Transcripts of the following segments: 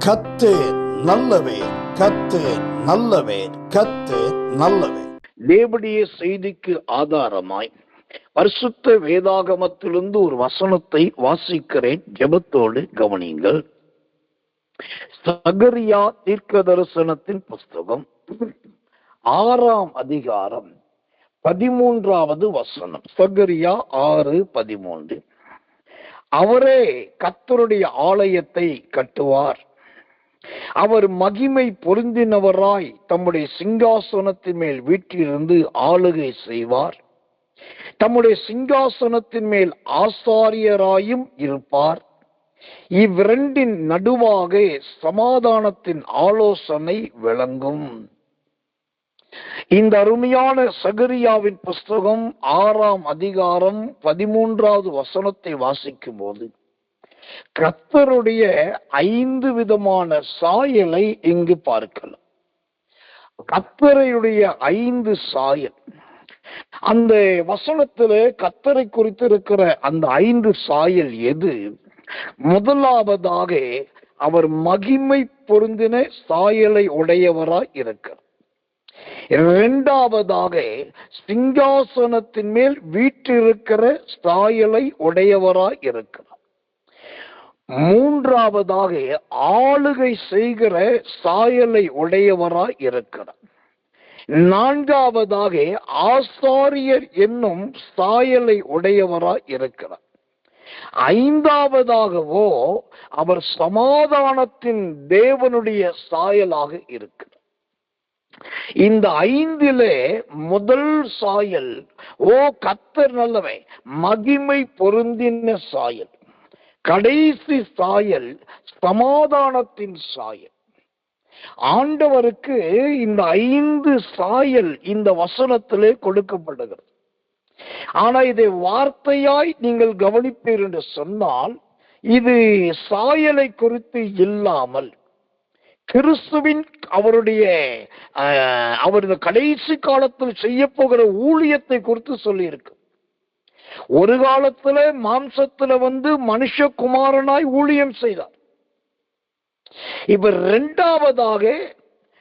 கர்த்தர் நல்லவர், கர்த்தர் நல்லவர், கர்த்தர் நல்லவர். தேவனுடைய செய்திக்கு ஆதாரமாய் பரிசுத்த வேதாகமத்திலிருந்து ஒரு வசனத்தை வாசிக்கிறேன். ஜெபத்தோடு கவனியுங்கள். சகரியா தீர்க்க தரிசனத்தின் புஸ்தகம் 6ஆம் அதிகாரம் 13வது வசனம். சகரியா 6:13. அவரே கர்த்தருடைய ஆலயத்தை கட்டுவார். அவர் மகிமை பொருந்தினவராய் தம்முடைய சிங்காசனத்தின் மேல் வீற்றிருந்து ஆளுகை செய்வார். தம்முடைய சிங்காசனத்தின் மேல் ஆசாரியராயும் இருப்பார். இவ்விரண்டின் நடுவாக சமாதானத்தின் ஆலோசனை விளங்கும். இந்த அருமையான சகரியாவின் புஸ்தகம் 6ஆம் அதிகாரம் 13வது வசனத்தை வாசிக்கும் போது கர்த்தருடைய 5 விதமான சாயலை இங்கு பார்க்கலாம். கர்த்தருடைய 5 சாயல். அந்த வசனத்திலே கர்த்தரை குறித்து இருக்கிற அந்த 5 சாயல் எது? முதலாவதாக அவர் மகிமை பொருந்தின சாயலை உடையவராய் இருக்கிறார். இரண்டாவதாக சிங்காசனத்தின் மேல் வீற்றிருக்கிற சாயலை உடையவராய் இருக்கிறார். மூன்றாவதாக ஆளுகை செய்கிற சாயலை உடையவராய் இருக்கிறார். நான்காவதாக ஆசாரியர் என்னும் சாயலை உடையவராய் இருக்கிறார். ஐந்தாவதாகவோ அவர் சமாதானத்தின் தேவனுடைய சாயலாக இருக்கிறார். இந்த 5லே முதல் சாயல், ஓ கர்த்தர் நல்லவை, மகிமை பொருந்தின சாயல். கடைசி சாயல் சமாதானத்தின் சாயல். ஆண்டவருக்கு இந்த 5 சாயல் இந்த வசனத்திலே கொடுக்கப்படுகிறது. ஆனா இதை வார்த்தையாய் நீங்கள் கவனிப்பீர் என்று சொன்னால், இது சாயலை குறித்து இல்லாமல் கிறிஸ்துவின் அவருடைய கடைசி காலத்தில் செய்ய போகிற ஊழியத்தை குறித்து சொல்லி இருக்கு. ஒரு காலத்துல மாம்சத்துல மனுஷகுமாரனாய் ஊழியம் செய்தார். இப்ப இரண்டாவதாக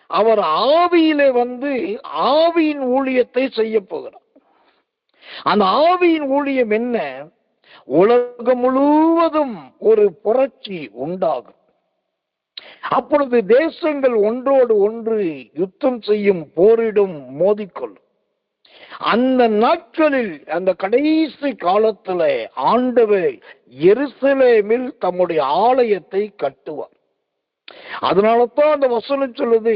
அவர் ஆவியிலே ஆவியின் ஊழியத்தை செய்ய போகிறார். அந்த ஆவியின் ஊழியம் என்ன? உலகம் முழுவதும் ஒரு புரட்சி உண்டாகும். அப்பொழுது தேசங்கள் ஒன்றோடு ஒன்று யுத்தம் செய்யும், போரிடும், மோதிக்கொள்ளும். அந்த நாட்களில், அந்த கடைசி காலத்துல ஆண்டவர் எருசலேமில் தம்முடைய ஆலயத்தை கட்டுவார். அதனாலதான் அந்த வசனம் சொல்லுது,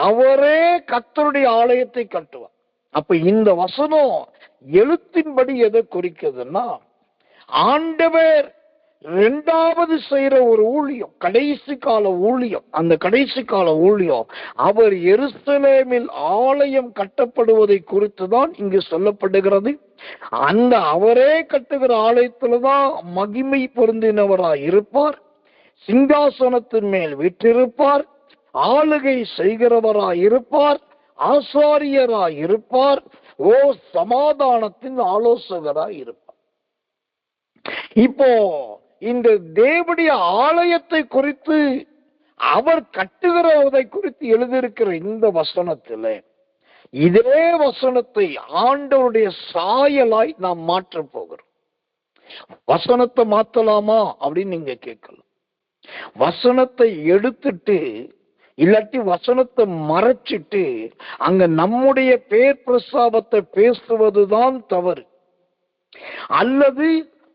அவரே கர்த்தருடைய ஆலயத்தை கட்டுவார். அப்ப இந்த வசனம் எழுத்தின்படி எதை குறிக்குதுன்னா, ஆண்டவர் இரண்டாவது செய்யற ஒரு ஊழியம், கடைசி கால ஊழியம். அந்த கடைசி கால ஊழியம் அவர் எருசலேமில் ஆலயம் கட்டப்படுவதை குறித்துதான் இங்கு சொல்லப்படுகிறது. அந்த அவரே கட்டுகிற ஆலயத்துலதான் மகிமை பொருந்தினவராய் இருப்பார். சிங்காசனத்தின் மேல் வீற்றிருப்பார். ஆளுகை செய்கிறவராய் இருப்பார். ஆசாரியராய் இருப்பார். ஓ சமாதானத்தின் ஆலோசகராய் இருப்பார். இப்போ இந்த தேவனுடைய ஆலயத்தை குறித்து, அவர் கட்டுகிறதை குறித்து எழுதியிருக்கிற இந்த வசனத்தில், இதே வசனத்தை ஆண்டவருடைய சாயலாய் நாம் மாற்ற போகிறோம். வசனத்தை மாத்தலாமா அப்படின்னு நீங்க கேட்கலாம். வசனத்தை எடுத்துட்டு, இல்லாட்டி வசனத்தை மறைச்சிட்டு அங்க நம்முடைய பேர் பிரஸ்தாபத்தை பேசுவதுதான் தவறு. அல்லது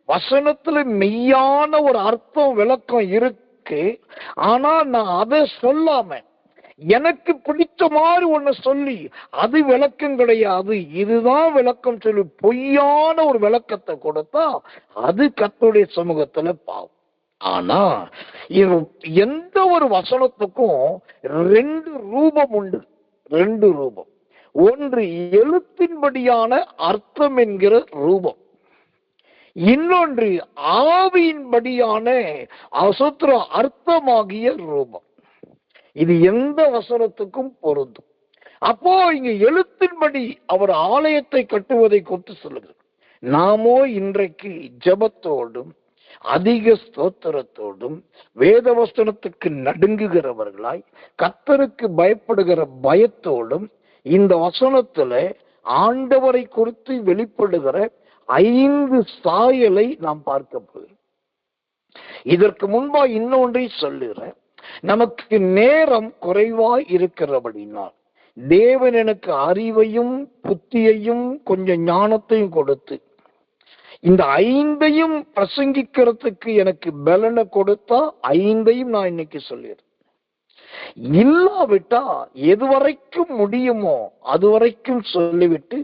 வசனத்துல மெய்யான ஒரு அர்த்தம், விளக்கம் இருக்கு, ஆனா நான் அதை சொல்லாம எனக்கு பிடித்த மாதிரி ஒண்ணு சொல்லி அது விளக்கம் கிடையாது, இதுதான் விளக்கம் சொல்லி பொய்யான ஒரு விளக்கத்தை கொடுத்தா அது கர்த்தருடைய சமூகத்துல பாவம். ஆனா எந்த ஒரு வசனத்துக்கும் 2 ரூபம் உண்டு. 2 ரூபம். ஒன்று எழுத்தின்படியான அர்த்தம் என்கிற ரூபம், இன்னொன்று ஆவியின்படியான அசுத்திர அர்த்தமாகிய ரூபம். இது எந்த வசனத்துக்கும் பொருந்தும். அப்போ இங்க எழுத்தின்படி அவர் ஆலயத்தை கட்டுவதை குறித்து சொல்லுகிறார். நாமோ இன்றைக்கு ஜெபத்தோடும் அதிக ஸ்தோத்திரத்தோடும் வேதவசனத்துக்கு நடுங்குகிறவர்களாய் கர்த்தருக்கு பயப்படுகிற பயத்தோடும் இந்த வசனத்துல ஆண்டவரை குறித்து வெளிப்படுகிற 5 சாயலை நாம் பார்க்க போகிறோம். இதற்கு முன்பா இன்னொன்றை சொல்லுகிறேன். நமக்கு நேரம் குறைவாய் இருக்கிறபடினால் தேவன் எனக்கு அறிவையும் புத்தியையும் கொஞ்சம் ஞானத்தையும் கொடுத்து இந்த 5ஐயும் பிரசங்கிக்கிறதுக்கு எனக்கு பலனை கொடுத்தா 5ஐயும் நான் இன்னைக்கு சொல்லிடுறேன். இல்லாவிட்டா எதுவரைக்கும் முடியுமோ அதுவரைக்கும் சொல்லிவிட்டு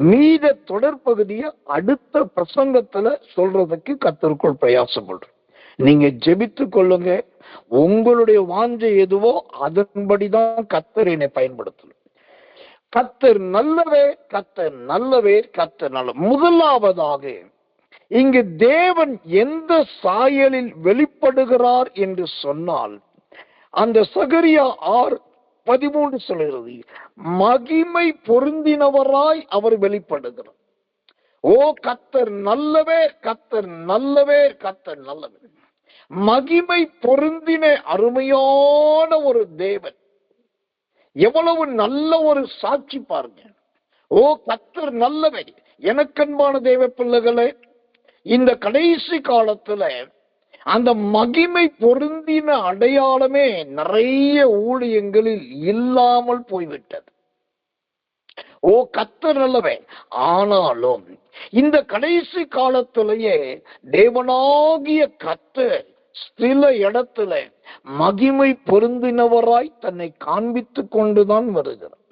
மீத தொடர்பகுதியை அடுத்த பிரசங்கத்துல சொல்றதுக்கு கர்த்தருக்குள் பிரயாசப்படுறேன். நீங்க ஜெபித்து கொள்ளுங்க. உங்களுடைய வாஞ்சை எதுவோ அதன்படிதான் கர்த்தர் என்னை பயன்படுத்தணும். கர்த்தர் நல்லவே, கர்த்தர் நல்லவே, கர்த்தர் நல்ல. முதலாவதாக இங்கு தேவன் எந்த சாயலில் வெளிப்படுகிறார் என்று சொன்னால் அந்த சகரியா 6:13 சொல்கிறது, மகிமை பொருந்தினவராய் அவர் வெளிப்படுகிறார். ஓ கர்த்தர் நல்லவே, கர்த்தர் நல்லவே, கர்த்தர் நல்லவே. மகிமை பொருந்தின அருமையான ஒரு தேவன். எவ்வளவு நல்ல ஒரு சாட்சி பாருங்க. ஓ கர்த்தர் நல்லவை. எனக்கன்பான தேவ பிள்ளைகளே, இந்த கடைசி காலத்துல அந்த மகிமை பொருந்தின அடையாளமே நிறைய ஊழியங்களில் இல்லாமல் போய்விட்டது. ஓ கர்த்தர் நல்லவே. ஆனாலும் இந்த கடைசி காலத்திலேயே தேவனாகிய கர்த்தர் சில இடத்துல மகிமை பொருந்தினவராய் தன்னை காண்பித்துக் கொண்டுதான் வருகிறார்.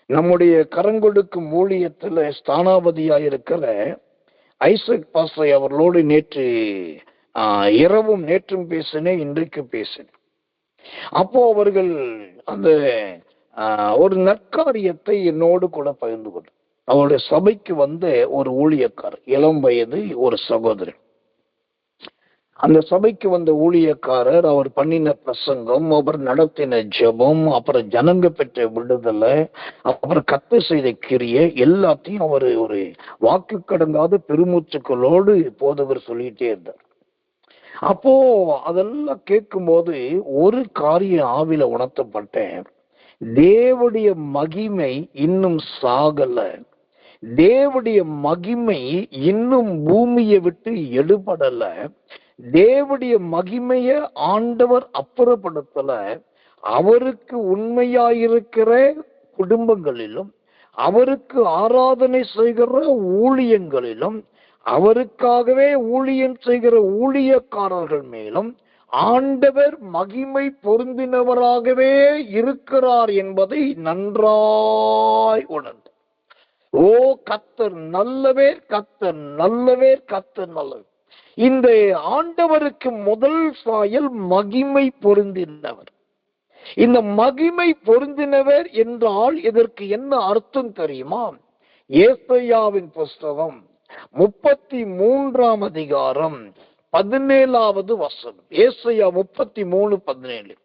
நம்முடைய கரங்கொடுக்கும் ஊழியத்துல ஸ்தானாபதியாயிருக்கிற ஐசக் பாஸ்டர் அவர்களோடு நேற்று இரவும் நேற்றும் பேசினேன், இன்றைக்கு பேசினேன். அப்போ அவர்கள் அந்த ஒரு நற்காரியத்தை என்னோடு கூட பகிர்ந்து கொண்டார். அவருடைய சபைக்கு வந்த ஒரு ஊழியக்காரர், இளம் வயது ஒரு சகோதரன். அந்த சபைக்கு வந்த ஊழியக்காரர் அவர் பண்ணின பிரசங்கம், அவர் நடத்தின ஜெபம், அப்புறம் ஜனங்க பெற்ற விடுதலை, அப்புறம் கர்த்தர் செய்த கிரியை எல்லாத்தையும் அவர் ஒரு வாக்கு கடங்காத பெருமூச்சுக்களோடு போதவர் சொல்லிட்டே இருந்தார். அப்போ அதெல்லாம் கேட்கும்போது ஒரு காரியம் ஆவில உணர்த்தப்பட்டேன். தேவனுடைய மகிமை இன்னும் சாகல. தேவனுடைய மகிமை இன்னும் பூமியை விட்டு எடுபடல. தேவனுடைய மகிமைய ஆண்டவர் அப்புறப்படுத்தல. அவருக்கு உண்மையாயிருக்கிற குடும்பங்களிலும் அவருக்கு ஆராதனை செய்கிற ஊழியங்களிலும் அவருக்காகவே ஊழியம் செய்கிற ஊழியக்காரர்கள் மேலும் ஆண்டவர் மகிமை பொருந்தினவராகவே இருக்கிறார் என்பதை நன்றாய் உணர்ந்து, ஓ கர்த்தர் நல்லவே, கர்த்தர் நல்லவே, கர்த்தர் நல்லவே. இந்த ஆண்டவருக்கு முதல் சாயல் மகிமை பொருந்தினவர். இந்த மகிமை பொருந்தினவர் என்றால் இதற்கு என்ன அர்த்தம் தெரியுமா? ஏசாயாவின் புஸ்தகம் 33ஆம் அதிகாரம் 17வது வசனம். ஏசாயா 33:17.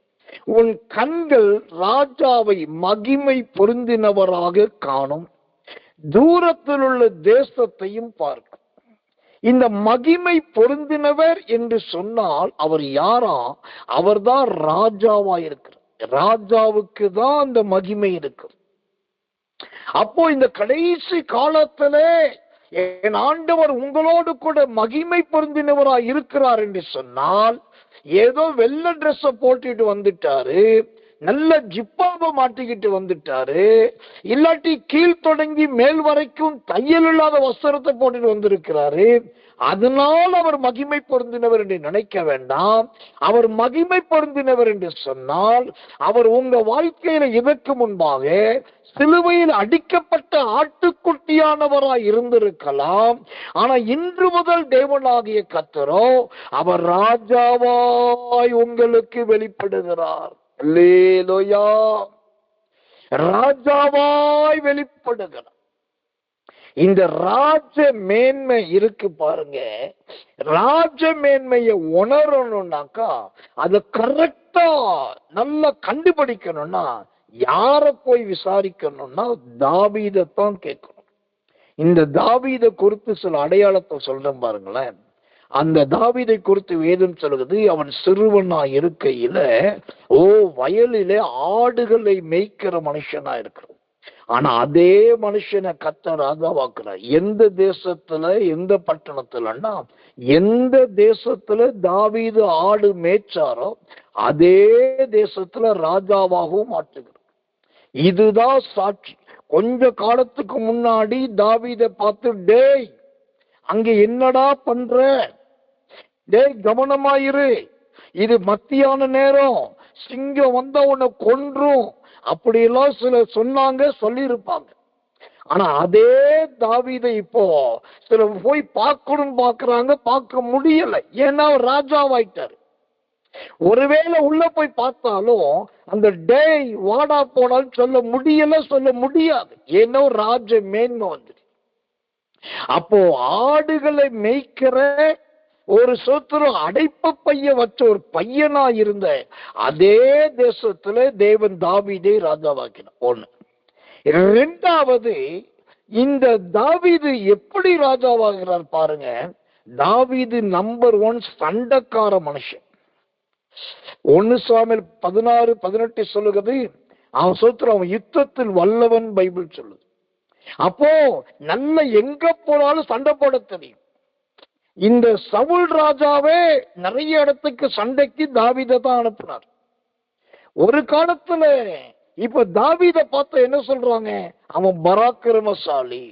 உன் கண்கள் ராஜாவை மகிமை பொருந்தினவராக காணும், தூரத்தில் உள்ள தேசத்தையும் பார்க்கும். இந்த மகிமை பொருந்தினவர் என்று சொன்னால் அவர் யாரா? அவர்தான் ராஜாவா இருக்கிறார். ராஜாவுக்கு தான் அந்த மகிமை இருக்கு. அப்போ இந்த கடைசி காலத்துல என் ஆண்டவர் உங்களோடு கூட மகிமை பொருந்தினவராய் இருக்கிறார் என்று சொன்னால், ஏதோ வெள்ளை ட்ரெஸ் போட்டுட்டு வந்துட்டாரு, நல்ல ஜிப்பாவை மாட்டிக்கிட்டு வந்துட்டாரு, இல்லாட்டி கீழ் தொடங்கி மேல் வரைக்கும் தையல் இல்லாத வஸ்திரத்தை போட்டுட்டு வந்திருக்கிறாரு, அதனால் அவர் மகிமை பொருந்தினவர் என்று நினைக்க வேண்டாம். அவர் மகிமை பொருந்தினவர் என்று சொன்னால் அவர் உங்க வாழ்க்கையில இதற்கு முன்பாக சிலுவையில் அடிக்கப்பட்ட ஆட்டுக்குட்டியானவராய் இருந்திருக்கலாம். ஆனா இன்று முதல் தேவனாகிய கர்த்தரோ அவர் ராஜாவாய் உங்களுக்கு வெளிப்படுகிறார். அல்லேலூயா. ராஜாவாய் வெளிப்படுகிறார். இந்த ராஜ மேன்மை இருக்கு பாருங்க. ராஜ மேன்மையை உணரணும்னாக்கா அதை கரெக்டா நல்லா கண்டுபிடிக்கணும்னா யார போய் விசாரிக்கணும்னா தாவீதைத்தான் கேட்கணும். இந்த தாவீதை குறித்து சில அடையாளத்தை சொல்றேன் பாருங்களேன். அந்த தாவீதை குறித்து வேதம் சொல்லுகிறது, அவன் சிறுவனா இருக்கையில வயலிலே ஆடுகளை மேய்க்கிற மனுஷனா இருக்கிறான். ஆனா அதே மனுஷனை கர்த்தர் ராஜாவாக்குறார். எந்த தேசத்துல, எந்த பட்டணத்துலன்னா, எந்த தேசத்துல தாவீது ஆடு மேய்ச்சாரோ அதே தேசத்துல ராஜாவாகவும் மாற்றுகிறார். இதுதான் சாட்சி. கொஞ்ச காலத்துக்கு முன்னாடி தாவீதை பார்த்து, டேய் அங்க என்னடா பண்ற, டேய் கவனமாயிரு, இது மத்தியான நேரம், சிங்கம் வந்தா உன்னை கொன்றும், அப்படியெல்லாம் சிலர் சொன்னாங்க, சொல்லியிருப்பாங்க. ஆனா அதே தாவீதை இப்போ சிலர் போய் பார்க்கணும் பார்க்கறாங்க, பார்க்க முடியல. ஏன்னா ராஜாவாயிட்டாரு. ஒருவேளை உள்ள போய் பார்த்தாலும் அந்த டேய் வாடா போனாலும் சொல்ல முடியாது. ஏன்னா ராஜ மேன்மை வந்து. அப்போ ஆடுகளை மேய்க்கிற ஒரு சோத்திரம் அடைப்ப பைய வச்ச ஒரு பையனா இருந்த அதே தேசத்துல தேவன் தாவீதை ராஜாவாக்கினார். ஒண்ணு. இரண்டாவது, இந்த தாவீது எப்படி ராஜாவாகிறார் பாருங்க. தாவீது நம்பர் 1 சண்டைக்கார மனுஷன். 1 சாமுவேல் 16:18 சொல்லுகிறது, அவன் சோத்திரம் அவன் யுத்தத்தில் வல்லவன் பைபிள் சொல்லுது. அப்போ நல்ல எங்க போனாலும் சண்டை போட தெரியும். இந்த சவுல் ராஜாவே நிறைய இடத்துக்கு சண்டைக்கு தாவீதை தான் அனுப்பினார். ஒரு காலத்துல இப்ப தாவீதை பார்த்து என்ன சொல்றாங்க, அவன் பராக்கிரமசாலி,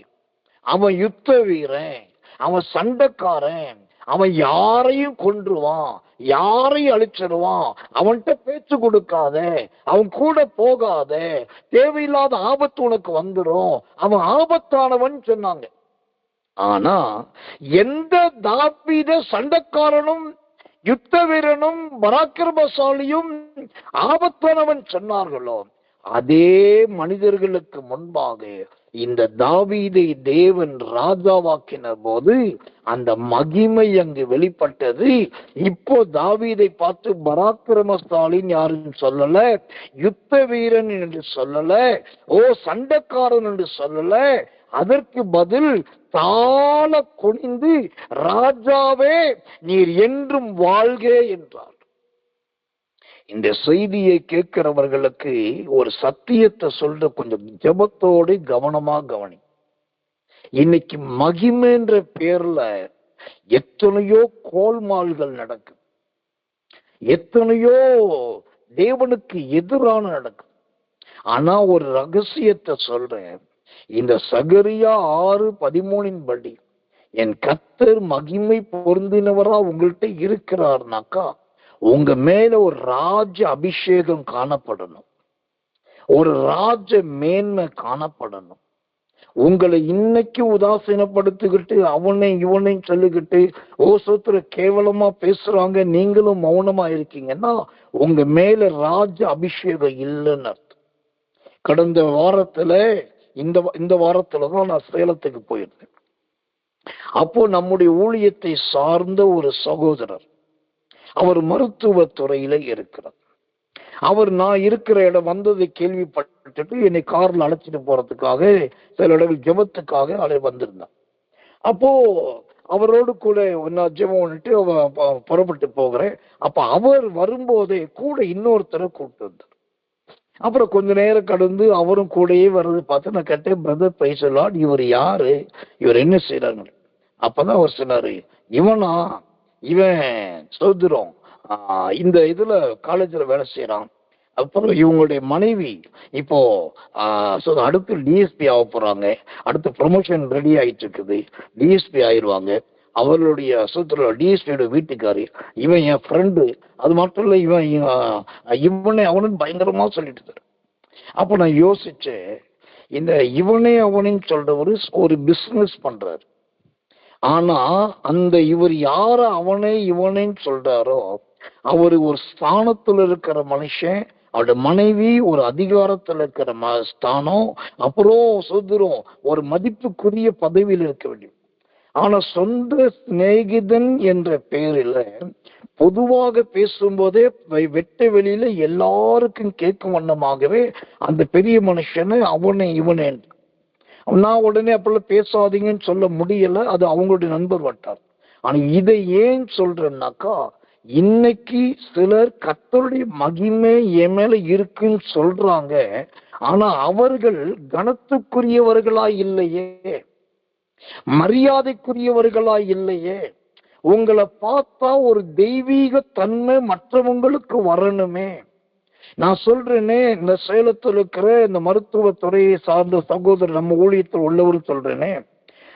அவன் யுத்த வீரன், அவன் சண்டைக்காரன், அவன் யாரையும் கொன்றுவான், யாரையும் அழிச்சிடுவான், அவன்கிட்ட பேச்சு கொடுக்காத, அவன் கூட போகாத, தேவையில்லாத ஆபத்து உனக்கு வந்துடும், அவன் ஆபத்தானவன் சொன்னாங்க. ஆனா எந்த தாவீத சண்டைக்காரனும் யுத்த வீரனும் பராக்கிரமசாலியும் ஆபத்தானவன் சொன்னார்களோ அதே மனிதர்களுக்கு முன்பாக இந்த தாவீதை தேவன் ராஜாவாக்கின போது அந்த மகிமை அங்கு வெளிப்பட்டது. இப்போ தாவீதை பார்த்து பராக்கிரமசாலின்னு யாரும் சொல்லல, யுத்த வீரன் என்று சொல்லல, சண்டைக்காரன் என்று சொல்லல. அதற்கு பதில் தாழ குனிந்து ராஜாவே நீர் என்றும் வாழ்க என்றார். இந்த செய்தியை கேட்கிறவர்களுக்கு ஒரு சத்தியத்தை சொல்ற, கொஞ்சம் ஜெபத்தோடு கவனமா கவனி. இன்னைக்கு மகிமைன்ற பேர்ல எத்தனையோ கோல்மால்கள் நடக்கும், எத்தனையோ தேவனுக்கு எதிரான நடக்கும். ஆனா ஒரு ரகசியத்தை சொல்றேன், இந்த சகரியா 6:13 படி என் கர்த்தர் மகிமை பொருந்தினவரா உங்கள்கிட்ட இருக்கிறார்னாக்கா உங்க மேல ஒரு ராஜ அபிஷேகம் காணப்படணும், ஒரு ராஜ மேன்மை காணப்படணும். உங்களை இன்னைக்கு உதாசீனப்படுத்திக்கிட்டு அவனை இவனை சொல்லிக்கிட்டு சோத்திர கேவலமா பேசுறாங்க, நீங்களும் மௌனமா இருக்கீங்கன்னா உங்க மேல ராஜ அபிஷேகம் இல்லைன்னு அர்த்தம். கடந்த வாரத்துல இந்த வாரத்துலதான் நான் சேலத்துக்கு போயிருந்தேன். அப்போ நம்முடைய ஊழியத்தை சார்ந்த ஒரு சகோதரர், அவர் மருத்துவத்துறையில இருக்கிறார். அவர் நான் இருக்கிற இடம் வந்ததை கேள்விப்பட்டுட்டு என்னை கார்ல அழைச்சிட்டு போறதுக்காக சில இடங்கள் ஜெபத்துக்காக வந்திருந்தார். அப்போ அவரோடு கூட நான் ஜெபம் பண்ணிட்டு புறப்பட்டு போகிறேன். அப்ப அவர் வரும்போதே கூட இன்னொருத்தரை கூப்பிட்டு வந்தார். அப்புறம் கொஞ்ச நேரம் கடந்து அவரும் கூடயே வர்றது பார்த்து நான் கேட்டேன், பிரதர் பிரைஸ் தி லார்ட், இவர் யாரு, இவர் என்ன செய்யறாங்க? அப்பதான் அவர் சொன்னாரு, இவன் சோதரம் இந்த இதுல காலேஜ்ல வேலை செய்யறான். அப்புறம் இவங்களுடைய மனைவி இப்போ அடுத்து டிஎஸ்பி ஆக போறாங்க, அடுத்து ப்ரொமோஷன் ரெடி ஆயிட்டு இருக்குது, டிஎஸ்பி ஆயிடுவாங்க. அவர்களுடைய சூத்திர டிஎஸ்பியோட வீட்டுக்காரி, இவன் என் ஃப்ரெண்டு, அது மட்டும் இல்ல இவனை அவனுன்னு பயங்கரமா சொல்லிட்டு இருக்காரு. அப்ப நான் யோசிச்சேன், இந்த இவனே அவனின்னு சொல்றவரு ஒரு பிசினஸ் பண்றாரு. ஆனா அந்த இவர் யார அவனே இவனேன்னு சொல்றாரோ அவரு ஒரு ஸ்தானத்துல இருக்கிற மனுஷன், அவருடைய மனைவி ஒரு அதிகாரத்துல இருக்கிற ஸ்தானம், அப்புறம் சுதந்திரம் ஒரு மதிப்புக்குரிய பதவியில் இருக்க வேண்டும். ஆனா சொந்த சிநேகிதன் என்ற பெயரில் பொதுவாக பேசும்போதே வெட்ட வெளியில எல்லாருக்கும் கேட்கும் வண்ணமாகவே அந்த பெரிய மனுஷனை அவனை இவனே. நான் உடனே அப்பெல்லாம் பேசாதீங்கன்னு சொல்ல முடியல, அது அவங்களுடைய நண்பர் வட்டார். ஆனா இதை ஏன் சொல்றேன்னாக்கா, இன்னைக்கு சிலர் கர்த்தருடைய மகிமை என் மேல இருக்குன்னு சொல்றாங்க. ஆனா அவர்கள் கனத்துக்குரியவர்களா இல்லையே, மரியாதைக்குரியவர்களா இல்லையே. உங்களை பார்த்தா ஒரு தெய்வீக தன்மை மற்றவங்களுக்கு வரணுமே. நான் சொல்றேனே, இந்த சேலத்தில் இருக்கிற இந்த மருத்துவத்துறையை சார்ந்த சகோதரர் நம்ம ஊழியத்தில் உள்ளவர் சொல்றேனே,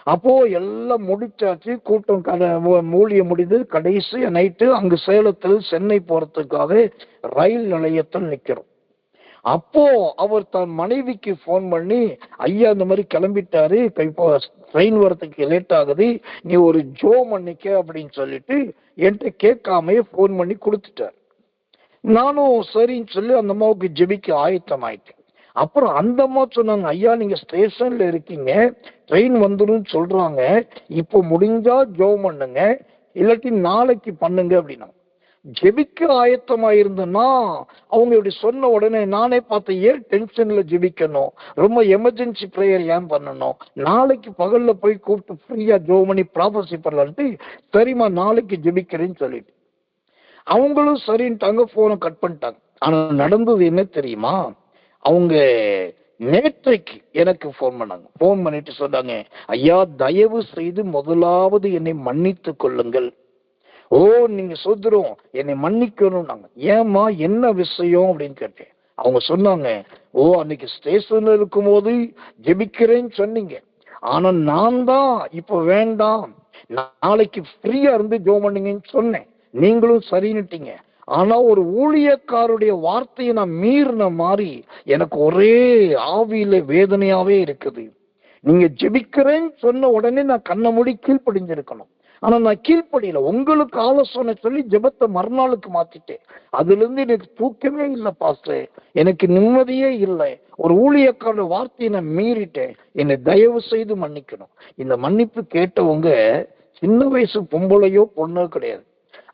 அப்போ எல்லாம் முடிச்சாச்சு, கூட்டம் ஊழியம் முடிந்து கடைசி நைட்டு அங்கு சேலத்தில் சென்னை போறதுக்காக ரயில் நிலையத்தில் நிக்கிறோம். அப்போ அவர் தன் மனைவிக்கு போன் பண்ணி, ஐயா இந்த மாதிரி கிளம்பிட்டாரு, இப்போ ட்ரெயின் வரத்துக்கு லேட் ஆகுது, நீ ஒரு ஜோ பண்ணிக்க அப்படின்னு சொல்லிட்டு என்கிட்ட கேட்காம போன் பண்ணி கொடுத்துட்டார். நானும் சரின்னு சொல்லி அந்த அம்மாவுக்கு ஜெபிக்க ஆயத்தம் ஆயிட்டேன். அப்புறம் அந்த அம்மா சொன்னாங்க, ஐயா நீங்க ஸ்டேஷன்ல இருக்கீங்க, ட்ரெயின் வந்துடும் சொல்றாங்க, இப்போ முடிஞ்சா ஜோ பண்ணுங்க, இல்லாட்டி நாளைக்கு பண்ணுங்க அப்படின்னா. ஜெபிக்க ஆயத்தமா இருந்தேன்னா அவங்க இப்படி சொன்ன உடனே நானே பார்த்தேன், ஏன் டென்ஷன்ல ஜெபிக்கணும், ரொம்ப எமர்ஜென்சி ப்ரேயர் ஏன் பண்ணணும், நாளைக்கு பகல்ல போய் கூப்பிட்டு ஃப்ரீயா ஜோ பண்ணி ப்ராபசி பண்ணலான்ட்டு சரிம்மா நாளைக்கு ஜெபிக்கிறேன்னு சொல்லிட்டு அவங்களும் சரின்ட்டாங்க, போனை கட் பண்ணிட்டாங்க. ஆனா நடந்தது என்ன தெரியுமா, அவங்க நேற்றைக்கு எனக்கு போன் பண்ணாங்க. போன் பண்ணிட்டு சொன்னாங்க, ஐயா தயவு செய்து முதலாவது என்னை மன்னித்து கொள்ளுங்கள். ஓ நீங்க சொல்றோம் என்னை மன்னிக்கணும். நாங்க ஏமா என்ன விஷயம் அப்படின்னு கேட்டேன். அவங்க சொன்னாங்க, ஓ அன்னைக்கு ஸ்டேஷன்ல இருக்கும் போது ஜெபிக்கிறேன்னு சொன்னீங்க, ஆனா நான் தான் இப்ப வேண்டாம், நாளைக்கு ஃப்ரீயா இருந்து ஜோ பண்ணீங்கன்னு சொன்னேன், நீங்களும் சரின்னுட்டீங்க. ஆனா ஒரு ஊழியக்காருடைய வார்த்தையை நான் மீறின மாதிரி எனக்கு ஒரே ஆவியில வேதனையாவே இருக்குது. நீங்க ஜெபிக்கிறேன்னு சொன்ன உடனே நான் கண்ணை மூடி கீழ்ப்படிஞ்சிருக்கணும். ஆனா நான் கீழ்ப்படியில உங்களுக்கு ஆலோசனை சொல்லி ஜெபத்தை மறுநாளுக்கு மாத்திட்டேன். அதுல இருந்து எனக்கு தூக்கமே இல்லை பாஸ்டர், எனக்கு நிம்மதியே இல்லை, ஒரு ஊழியக்கார வார்த்தையை நான் மீறிட்டேன், என்னை தயவு செய்து மன்னிக்கணும். இந்த மன்னிப்பு கேட்டவங்க சின்ன வயசு பொம்பளையோ பொண்ணோ கிடையாது.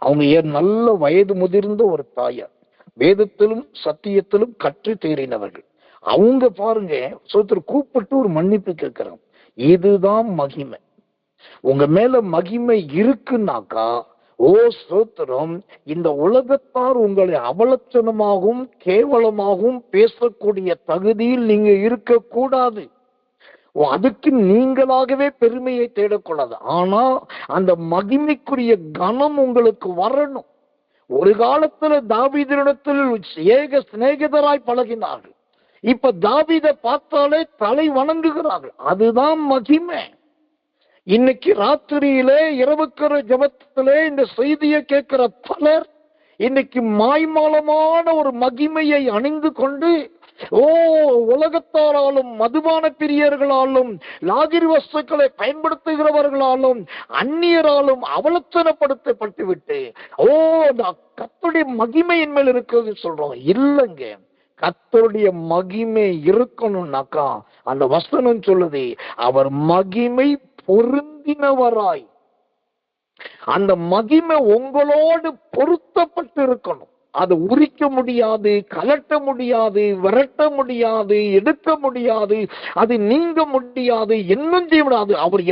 அவங்க நல்ல வயது முதிர்ந்த ஒரு தாயார், வேதத்திலும் சத்தியத்திலும் கற்று தேறினவர்கள். அவங்க பாருங்க ஒருத்தர் கூப்பிட்டு ஒரு மன்னிப்பு கேட்கிறாங்க. இதுதான் மகிமை. உங்க மேல மகிமை இருக்குன்னாக்கா, ஓ ஸ்தோத்திரம், இந்த உலகத்தார் உங்களை அவலட்சணமாகவும் கேவலமாகவும் பேசக்கூடிய தகுதியில் நீங்க இருக்கக்கூடாது. அதுக்கு நீங்களாகவே பெருமையை தேடக்கூடாது. ஆனா அந்த மகிமைக்குரிய கனம் உங்களுக்கு வரணும். ஒரு காலத்துல தாவீதினிடத்தில் ஏக சிநேகிதராய் பழகினார்கள், இப்ப தாவீதை பார்த்தாலே தலை வணங்குகிறார்கள். அதுதான் மகிமை. இன்னைக்கு ராத்திரியிலே இரவுக்கிற ஜபத்திலே இந்த செய்தியை கேட்கிற பலர் இன்னைக்கு மாய்மாலமான ஒரு மகிமையை அணிந்து கொண்டு, ஓ உலகத்தாராலும் மதுபான பிரியர்களாலும் லாகிரி வஸ்துக்களை பயன்படுத்துகிறவர்களாலும் அந்நியராலும் அவலட்சணப்படுத்தப்பட்டு விட்டு, ஓ கர்த்தருடைய மகிமையின் மேல் இருக்கிறது சொல்றோம். இல்லைங்க, கர்த்தருடைய மகிமை இருக்கணும்னாக்கா அந்த வசனம் சொல்லுது, அவர் மகிமை பொருந்தினவராய், அந்த மகிமை உங்களோடு பொருத்தப்பட்டு இருக்கணும். அது உரிக்க முடியாது, கலட்ட முடியாது, விரட்ட முடியாது, எடுக்க முடியாது, அது நீங்க முடியாது, இன்னும் செய்ய முடியாது. அவர்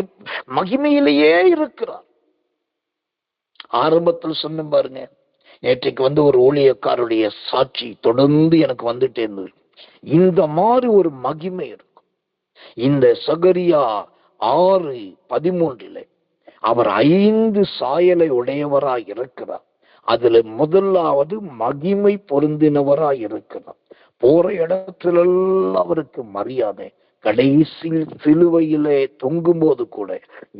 மகிமையிலேயே இருக்கிறார். ஆரம்பத்தில் சொன்ன பாருங்க, நேற்றைக்கு ஒரு ஊழியக்காருடைய சாட்சி தொடர்ந்து எனக்கு வந்துட்டே இருந்தது. இந்த மாதிரி ஒரு மகிமை இருக்கும். இந்த சகரியா 6:13 அவர் 5 சாயலை உடையவராய் இருக்கிறார். அதுல முதலாவது மகிமை பொருந்தினவராய் இருக்கிறார். போற இடத்திலெல்லாம் அவருக்கு மரியாதை. கடைசி சிலுவையிலே தொங்கும் போது கூட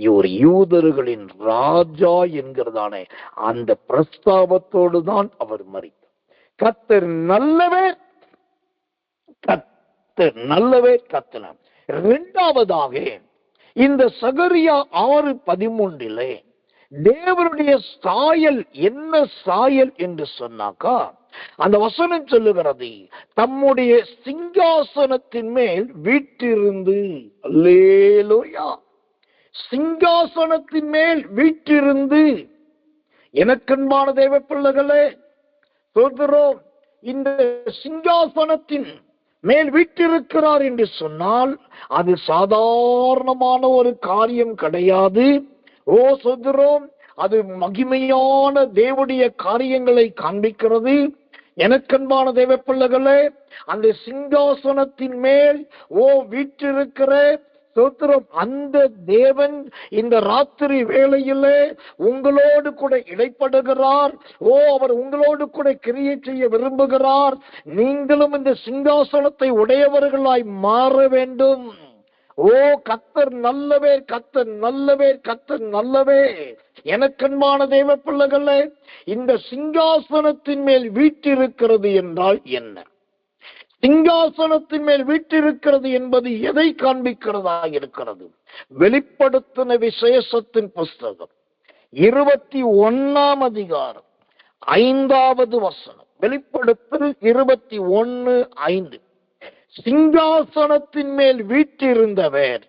இவர் யூதர்களின் ராஜா என்கிறதானே அந்த பிரஸ்தாபத்தோடு தான் அவர் மரித்தார். கர்த்தர் நல்லவர், கர்த்தர் நல்லவர், கர்த்தர். இரண்டாவதாக இந்த சகரியா 6:13 தேவனுடைய சாயல் என்ன சாயல் என்று சொன்னாக்கா, அந்த வசனம் சொல்லுகிறது, தம்முடைய சிங்காசனத்தின் மேல் வீற்றிருந்து, அல்லேலூயா, சிங்காசனத்தின் மேல் வீற்றிருந்து. எனக்கன்பான தேவ பிள்ளைகளே சொல்கிறோம், இந்த சிங்காசனத்தின் மேல் வீற்றிருக்கிறார் என்று சொன்னால் அது சாதாரணமான ஒரு காரியம் கிடையாது. ஓ சொல்கிறோம், அது மகிமையான தேவனுடைய காரியங்களை காண்பிக்கிறது. எனக்கன்பான தேவ பிள்ளைகளே, அந்த சிங்காசனத்தின் மேல் வீற்றிருக்கிற ஸ்தோத்திரம், அந்த தேவன் இந்த ராத்திரி வேளையிலே உங்களோடு கூட இடைப்படுகிறார். அவர் உங்களோடு கூட கிரியை செய்ய விரும்புகிறார். நீங்களும் இந்த சிங்காசனத்தை உடையவர்களாய் மாற வேண்டும். கர்த்தர் நல்லவே, கர்த்தர் நல்லவே, கர்த்தர் நல்லவே. எனக்கன்பான தேவ பிள்ளைகளே, இந்த சிங்காசனத்தின் மேல் வீற்றிருக்கிறது என்றால் என்ன? சிங்காசனத்தின் மேல் வீற்றிருக்கிறது என்பது எதை காண்பிக்கிறதா இருக்கிறது? வெளிப்படுத்தின விசேஷத்தின் புஸ்தகம் 21 அதிகாரம் 5வது வசனம். வெளிப்படுத்தல் 21:5. சிங்காசனத்தின் மேல் வீற்றிருந்தவர்,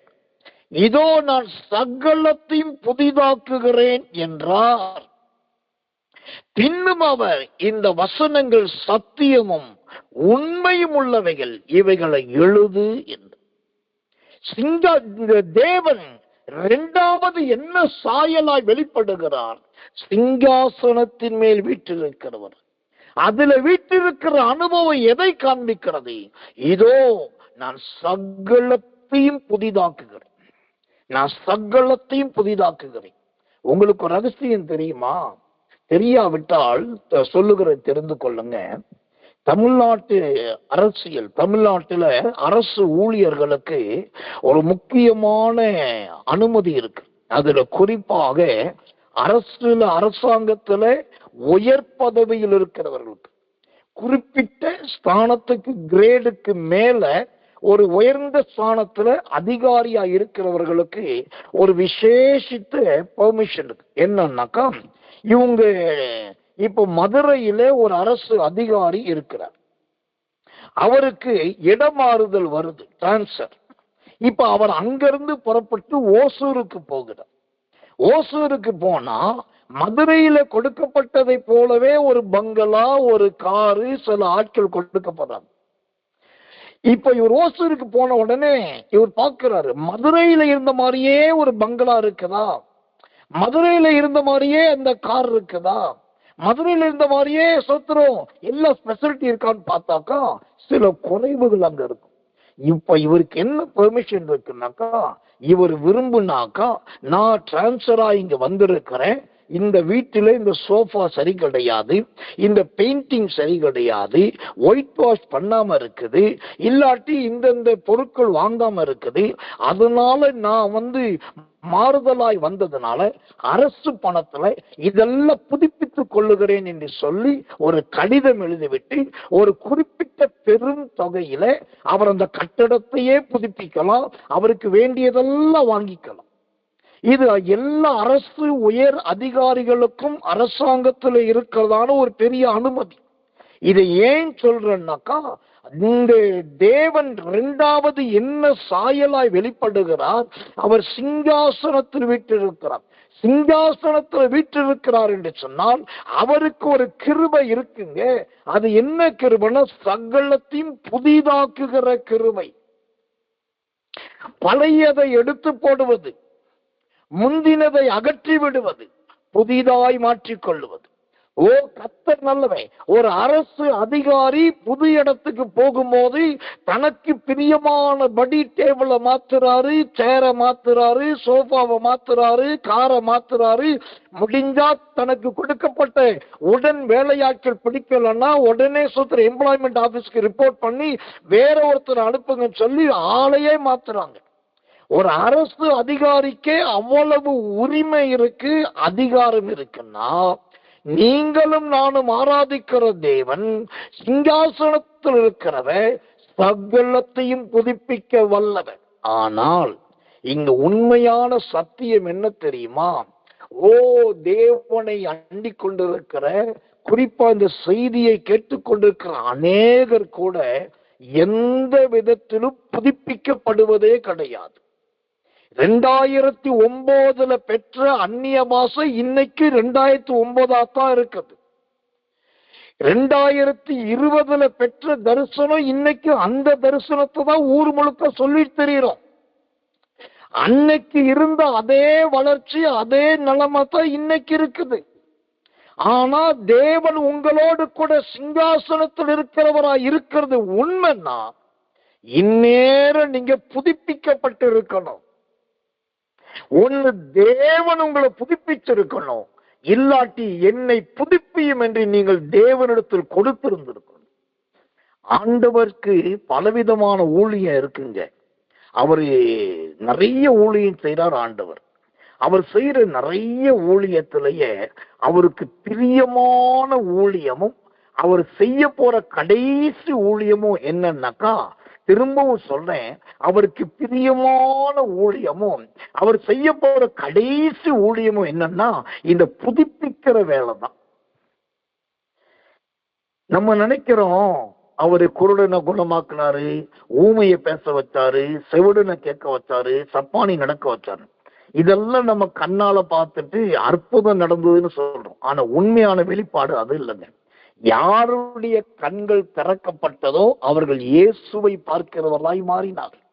இதோ நான் சகலத்தையும் புதிதாக்குகிறேன் என்றார். பின்னும் அவர், இந்த வசனங்கள் சத்தியமும் உண்மையும் உள்ளவைகள், இவைகளை எழுது என்று. தேவன் இரண்டாவது என்ன சாயலாய் வெளிப்படுகிறார்? சிங்காசனத்தின் மேல் வீற்றிருக்கிறவர். அதுல வீற்றிருக்கிற அனுபவம் எதை காண்பிக்கிறது? இதோ நான் சகலத்தையும் புதிதாக்குகிறேன், நான் சகலத்தையும் புதிதாக்குகிறேன். உங்களுக்கு ஒரு ரகசியம் தெரியுமா? தெரியாவிட்டால் சொல்லுகிற தெரிந்து கொள்ளுங்க. தமிழ்நாட்டு அரசியல், தமிழ்நாட்டில் அரசு ஊழியர்களுக்கு ஒரு முக்கியமான அனுமதி இருக்கு. அதுல குறிப்பாக அரசாங்கத்துல உயர் பதவியில் இருக்கிறவர்களுக்கு, குறிப்பிட்ட ஸ்தானத்துக்கு கிரேடுக்கு மேல ஒரு உயர்ந்த ஸ்தானத்துல அதிகாரியா இருக்கிறவர்களுக்கு ஒரு விசேஷித்த பெர்மிஷன் இருக்கு. என்னன்னாக்கா, இவங்க இப்ப மதுரையில ஒரு அரசு அதிகாரி இருக்கிறார், அவருக்கு இடமாறுதல் வருது, டிரான்ஸ்பர். இப்ப அவர் அங்கிருந்து புறப்பட்டு ஓசூருக்கு போகிறார். ஓசூருக்கு போனா மதுரையில கொடுக்கப்பட்டதை போலவே ஒரு பங்களா, ஒரு காரு, சில ஆட்கள் கொடுக்கப்படுறாங்க. இப்ப இவர் ஓசூருக்கு போன உடனே இவர் பார்க்கிறாரு, மதுரையில இருந்த மாதிரியே ஒரு பங்களா இருக்குதா, மதுரையில இருந்த மாதிரியே அந்த கார் இருக்குதா, மதுரையில இருந்த மாதிரியே சொத்துறோம் எல்லா ஸ்பெசிலிட்டி இருக்கான்னு பார்த்தாக்கா சில குறைவுகள் அங்க இருக்கும். இப்ப இவருக்கு என்ன பெர்மிஷன் இருக்குன்னாக்கா, இவர் விரும்புனாக்கா, நான் டிரான்ஸ்பரா இங்க வந்திருக்கிறேன், இந்த வீட்டில இந்த சோஃபா சரி கிடையாது, இந்த பெயிண்டிங் சரி கிடையாது, ஒயிட் வாஷ் பண்ணாம இருக்குது, இல்லாட்டி இந்த பொருட்கள் வாங்காம இருக்குது, அதனால நான் மாறுதலாய் வந்ததுனால அரசு பணத்துல இதெல்லாம் புதுப்பித்துக் கொள்ளுகிறேன் என்று சொல்லி ஒரு கடிதம் எழுதிவிட்டு ஒரு குறிப்பிட்ட பெரும் தொகையில அவர் அந்த கட்டடத்தையே புதுப்பிக்கலாம், அவருக்கு வேண்டியதெல்லாம் வாங்கிக்கலாம். இது எல்லா அரசு உயர் அதிகாரிகளுக்கும் அரசாங்கத்தில் இருக்கிறதான ஒரு பெரிய அனுமதி. இதை ஏன் சொல்றேன்னாக்கா, இந்த தேவன் இரண்டாவது என்ன சாயலாய் வெளிப்படுகிறார்? அவர் சிங்காசனத்தில் வீற்றிருக்கிறார். சிங்காசனத்தில் வீற்றிருக்கிறார் என்று சொன்னால் அவருக்கு ஒரு கிருபை இருக்குங்க. அது என்ன கிருபைனா, சகலத்தையும் புதிதாக்குகிற கிருபை. பழையதை எடுத்து போடுவது, முந்தினதை அகற்றி விடுவது, புதிதாய் மாற்றிக் கொள்ளுவது. கர்த்தர் நல்லவன். ஒரு அரசு அதிகாரி புது இடத்துக்கு போகும்போது தனக்கு பிரியமானபடி டேபிளை மாத்துறாரு, சேரை மாத்துறாரு, சோஃபாவை மாத்துறாரு, காரை மாத்துறாரு. முடிஞ்சா தனக்கு கொடுக்கப்பட்ட உடன் வேலையாட்கள் பிடிக்கலன்னா உடனே எம்ப்ளாய்மெண்ட் ஆபீஸ்க்கு ரிப்போர்ட் பண்ணி வேற ஒருத்தர் அனுப்புங்கன்னு சொல்லி ஆளையே மாத்துறாங்க. ஒரு அரசு அதிகாரிக்கே அவ்வளவு உரிமை இருக்கு, அதிகாரம் இருக்குன்னா, நீங்களும் நானும் ஆராதிக்கிற தேவன் சிங்காசனத்தில் இருக்கிறவர், சகலத்தையும் புதுப்பிக்க வல்லவர். ஆனால் இங்க உண்மையான சத்தியம் என்ன தெரியுமா? தேவனை அண்டிக் கொண்டிருக்கிற, குறிப்பா இந்த செய்தியை கேட்டுக்கொண்டிருக்கிற அநேகர் கூட எந்த விதத்திலும் புதுப்பிக்கப்படுவதே கிடையாது. 2009 பெற்ற அந்நிய பாஷை இன்னைக்கு 2009 தான் இருக்குது. 2020 பெற்ற தரிசனம் இன்னைக்கு அந்த தரிசனத்தை தான் ஊர் முழுக்க சொல்லி தெரியும். அன்னைக்கு இருந்த அதே வளர்ச்சி, அதே நிலைமை தான் இன்னைக்கு இருக்குது. ஆனா தேவன் உங்களோடு கூட சிங்காசனத்தில் இருக்கிறவரா இருக்கிறது உண்மைன்னா, இந்நேரம் நீங்க புதுப்பிக்கப்பட்டு இருக்கணும். ஒன்னு தேவன் உங்களை புதுப்பிச்சிருக்கணும், இல்லாட்டி என்னை புதுப்பியும் என்று நீங்கள் தேவனிடத்தில் கொடுத்திருந்திருக்கணும். ஆண்டவருக்கு பலவிதமான ஊழியம் இருக்குங்க. அவரு நிறைய ஊழியம் செய்யறார் ஆண்டவர். அவர் செய்யற நிறைய ஊழியத்திலேயே அவருக்கு பிரியமான ஊழியமும், அவர் செய்ய போற கடைசி ஊழியமும் என்னன்னாக்கா, திரும்பவும் சொல்றேன், அவருக்கு பிரியமான ஊழியமும் அவர் செய்ய போற கடைசி ஊழியமும் என்னன்னா, இந்த புதுப்பிக்கிற வேலை தான். நம்ம நினைக்கிறோம் அவரு குருடனை குணமாக்குனாரு, ஊமையை பேச வச்சாரு, செவிடனை கேட்க வச்சாரு, சப்பானி நடக்க வச்சாரு. இதெல்லாம் நம்ம கண்ணால பார்த்துட்டு அற்புதம் நடந்ததுன்னு சொல்றோம். ஆனா உண்மையான வெளிப்பாடு அது இல்லைங்க. யாருடைய கண்கள் திறக்கப்பட்டதோ அவர்கள் இயேசுவை பார்க்கிறவர்களாய் மாறினார்கள்.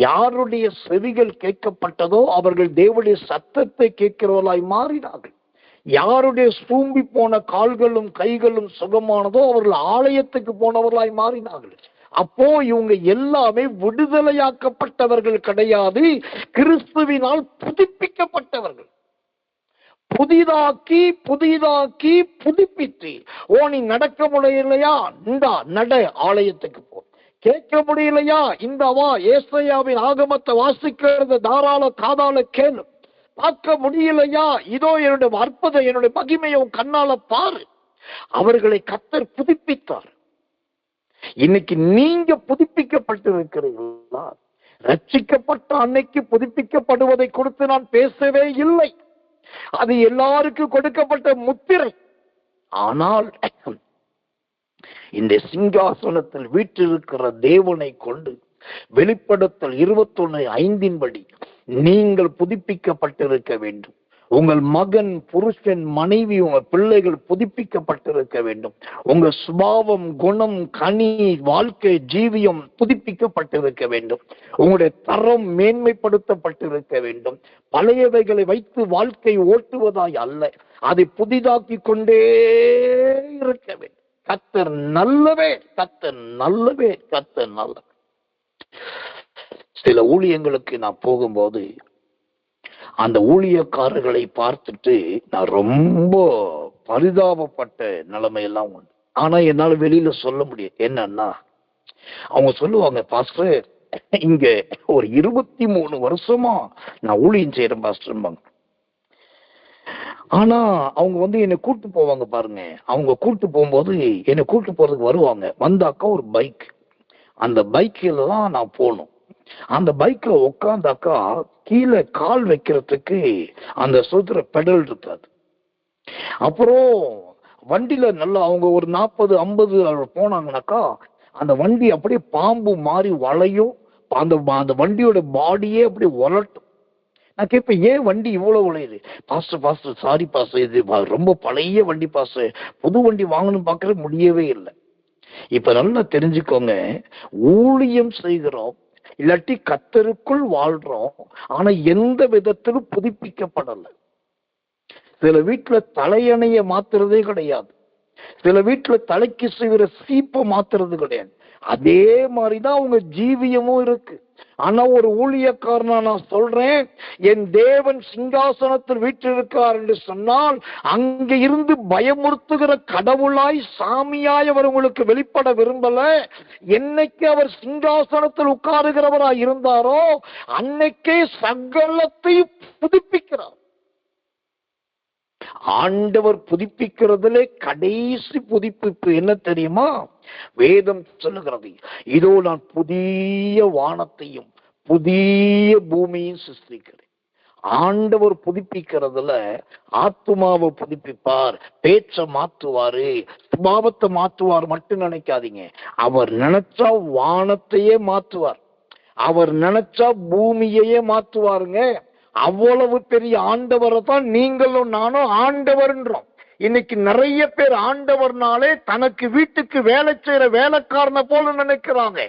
யாருடைய செவிகள் கேட்கப்பட்டதோ அவர்கள் தேவனுடைய சத்தத்தை கேட்கிறவர்களாய் மாறினார்கள். யாருடைய சூம்பி போன கால்களும் கைகளும் சுகமானதோ அவர்கள் ஆலயத்துக்கு போனவர்களாய் மாறினார்கள். அப்போ இவங்க எல்லாமே விடுதலையாக்கப்பட்டவர்கள் கிடையாது, கிறிஸ்துவினால் புதுப்பிக்கப்பட்டவர்கள். புதிதாக்கி புதிதாக்கி புதுப்பித்து, நீ நடக்க முடியலையா, இந்தா நட ஆலயத்துக்கு போ. கேட்க முடியலையா, இந்த வா ஏசாயாவின் ஆகமத்தை வாசிக்கிறத தாராள காதால கேளு. பார்க்க முடியலையா, இதோ என்னுடைய அற்புதம், என்னுடைய மகிமையை கண்ணால பாரு. அவர்களை கர்த்தர் புதுப்பித்தார். இன்னைக்கு நீங்க புதுப்பிக்கப்பட்டு இருக்கிறீர்களா? ரட்சிக்கப்பட்ட அன்னைக்கு புதுப்பிக்கப்படுவதை கொடுத்து நான் பேசவே இல்லை. அது எல்லாருக்கும் கொடுக்கப்பட்ட முத்திரை. ஆனால் இந்த சிங்காசனத்தில் வீற்றிருக்கிற தேவனை கொண்டு வெளிப்படுத்தல் 21:5 நீங்கள் புதுப்பிக்கப்பட்டிருக்க வேண்டும். உங்கள் மகன், புருஷன், மனைவி, உங்க பிள்ளைகள் புதுப்பிக்கப்பட்டிருக்க வேண்டும். உங்க சுபாவம், குணம், கனி, வாழ்க்கை, ஜீவியம் புதுப்பிக்கப்பட்டிருக்க வேண்டும். உங்களுடைய தரம் மேன்மைப்படுத்தப்பட்டிருக்க வேண்டும். பழையவைகளை வைத்து வாழ்க்கை ஓட்டுவதாய் அல்ல, அதை புதிதாக்கி கொண்டே இருக்க வேண்டும். கர்த்தர் நல்லவே, கர்த்தர் நல்லவே, கர்த்தர் நல்லவே. சில ஊழியங்களுக்கு நான் போகும்போது அந்த ஊழியக்காரர்களை பார்த்துட்டு நான் ரொம்ப பரிதாபப்பட்ட நிலைமையெல்லாம் உண்டு. ஆனா என்னால வெளியில சொல்ல முடியும். என்னன்னா, அவங்க சொல்லுவாங்க, பாஸ்டர் இங்க ஒரு 23 வருஷமா நான் ஊழியம் செய்யறேன் பாஸ்டர். ஆனா அவங்க என்னை கூட்டு போவாங்க பாருங்க. அவங்க கூட்டு போகும்போது என்னை கூட்டு போறதுக்கு வருவாங்க. வந்தாக்கா ஒரு பைக், அந்த பைக்கில தான் நான் போகணும். அந்த பைக்ல உட்காந்தாக்கா கீழே கால் வைக்கிறதுக்கு அந்த சுதந்திர பெடல் இருக்காது. அப்புறம் வண்டியில நல்லா அவங்க ஒரு 40-50 போனாங்கனாக்கா அந்த வண்டி அப்படியே பாம்பு மாறி வளையும். அந்த வண்டியோட பாடியே அப்படியே உலட்டும். நான் கேட்பேன், ஏன் வண்டி இவ்வளவு உழையுது? பாஸ்டர் சாரி பாஸ்டர், இது ரொம்ப பழைய வண்டி பாஸ்டர், புது வண்டி வாங்கணும் பார்க்கற முடியவே இல்லை. இப்ப நல்லா தெரிஞ்சுக்கோங்க, ஊழியம் செய்கிறோம், இல்லாட்டி கர்த்தருக்குள் வாழ்றோம், ஆனா எந்த விதத்திலும் புதுப்பிக்கப்படல. சில வீட்டுல தலையணைய மாத்துறதே கிடையாது, சில வீட்டுல தலைக்கு செய்கிற சீப்பை மாத்துறது கிடையாது. அதே மாதிரிதான் அவங்க ஜீவியமும் இருக்கு. ஆனா ஒரு ஊழியக்காரனா நான் சொல்றேன், என் தேவன் சிங்காசனத்தில் வீற்றிருக்கார் என்று சொன்னால் அங்க இருந்து பயமுறுத்துகிற கடவுளாய், சாமியாய் அவர் உங்களுக்கு வெளிப்பட விரும்பல. என்னைக்கு அவர் சிங்காசனத்தில் உட்காருகிறவராய் இருந்தாரோ அன்னைக்கே சகலத்தையும் புதுப்பிக்கிறார். ஆண்டவர் புதுப்பிக்கிறதுல கடைசி புதுப்பிப்பு என்ன தெரியுமா? வேதம் சொல்லுகிறது, இதோ நான் புதிய வானத்தையும் புதிய பூமியும் சிருஷ்டிக்கிறேன். ஆண்டவர் புதுப்பிக்கிறதுல ஆத்துமாவை புதுப்பிப்பார், பேச்ச மாற்றுவாரு, சுபாவத்தை மாற்றுவார் மட்டும் நினைக்காதீங்க. அவர் நினைச்சா வானத்தையே மாற்றுவார், அவர் நினைச்சா பூமியையே மாற்றுவாருங்க. அவ்வளவு பெரிய ஆண்டவரை தான் நீங்களும் நானும் ஆண்டவர்ன்றோம். இன்னைக்கு நிறைய பேர் ஆண்டவர்னாலே தனக்கு வீட்டுக்கு வேலை செய்யற வேலைக்காரனை போல நினைக்கிறாங்க.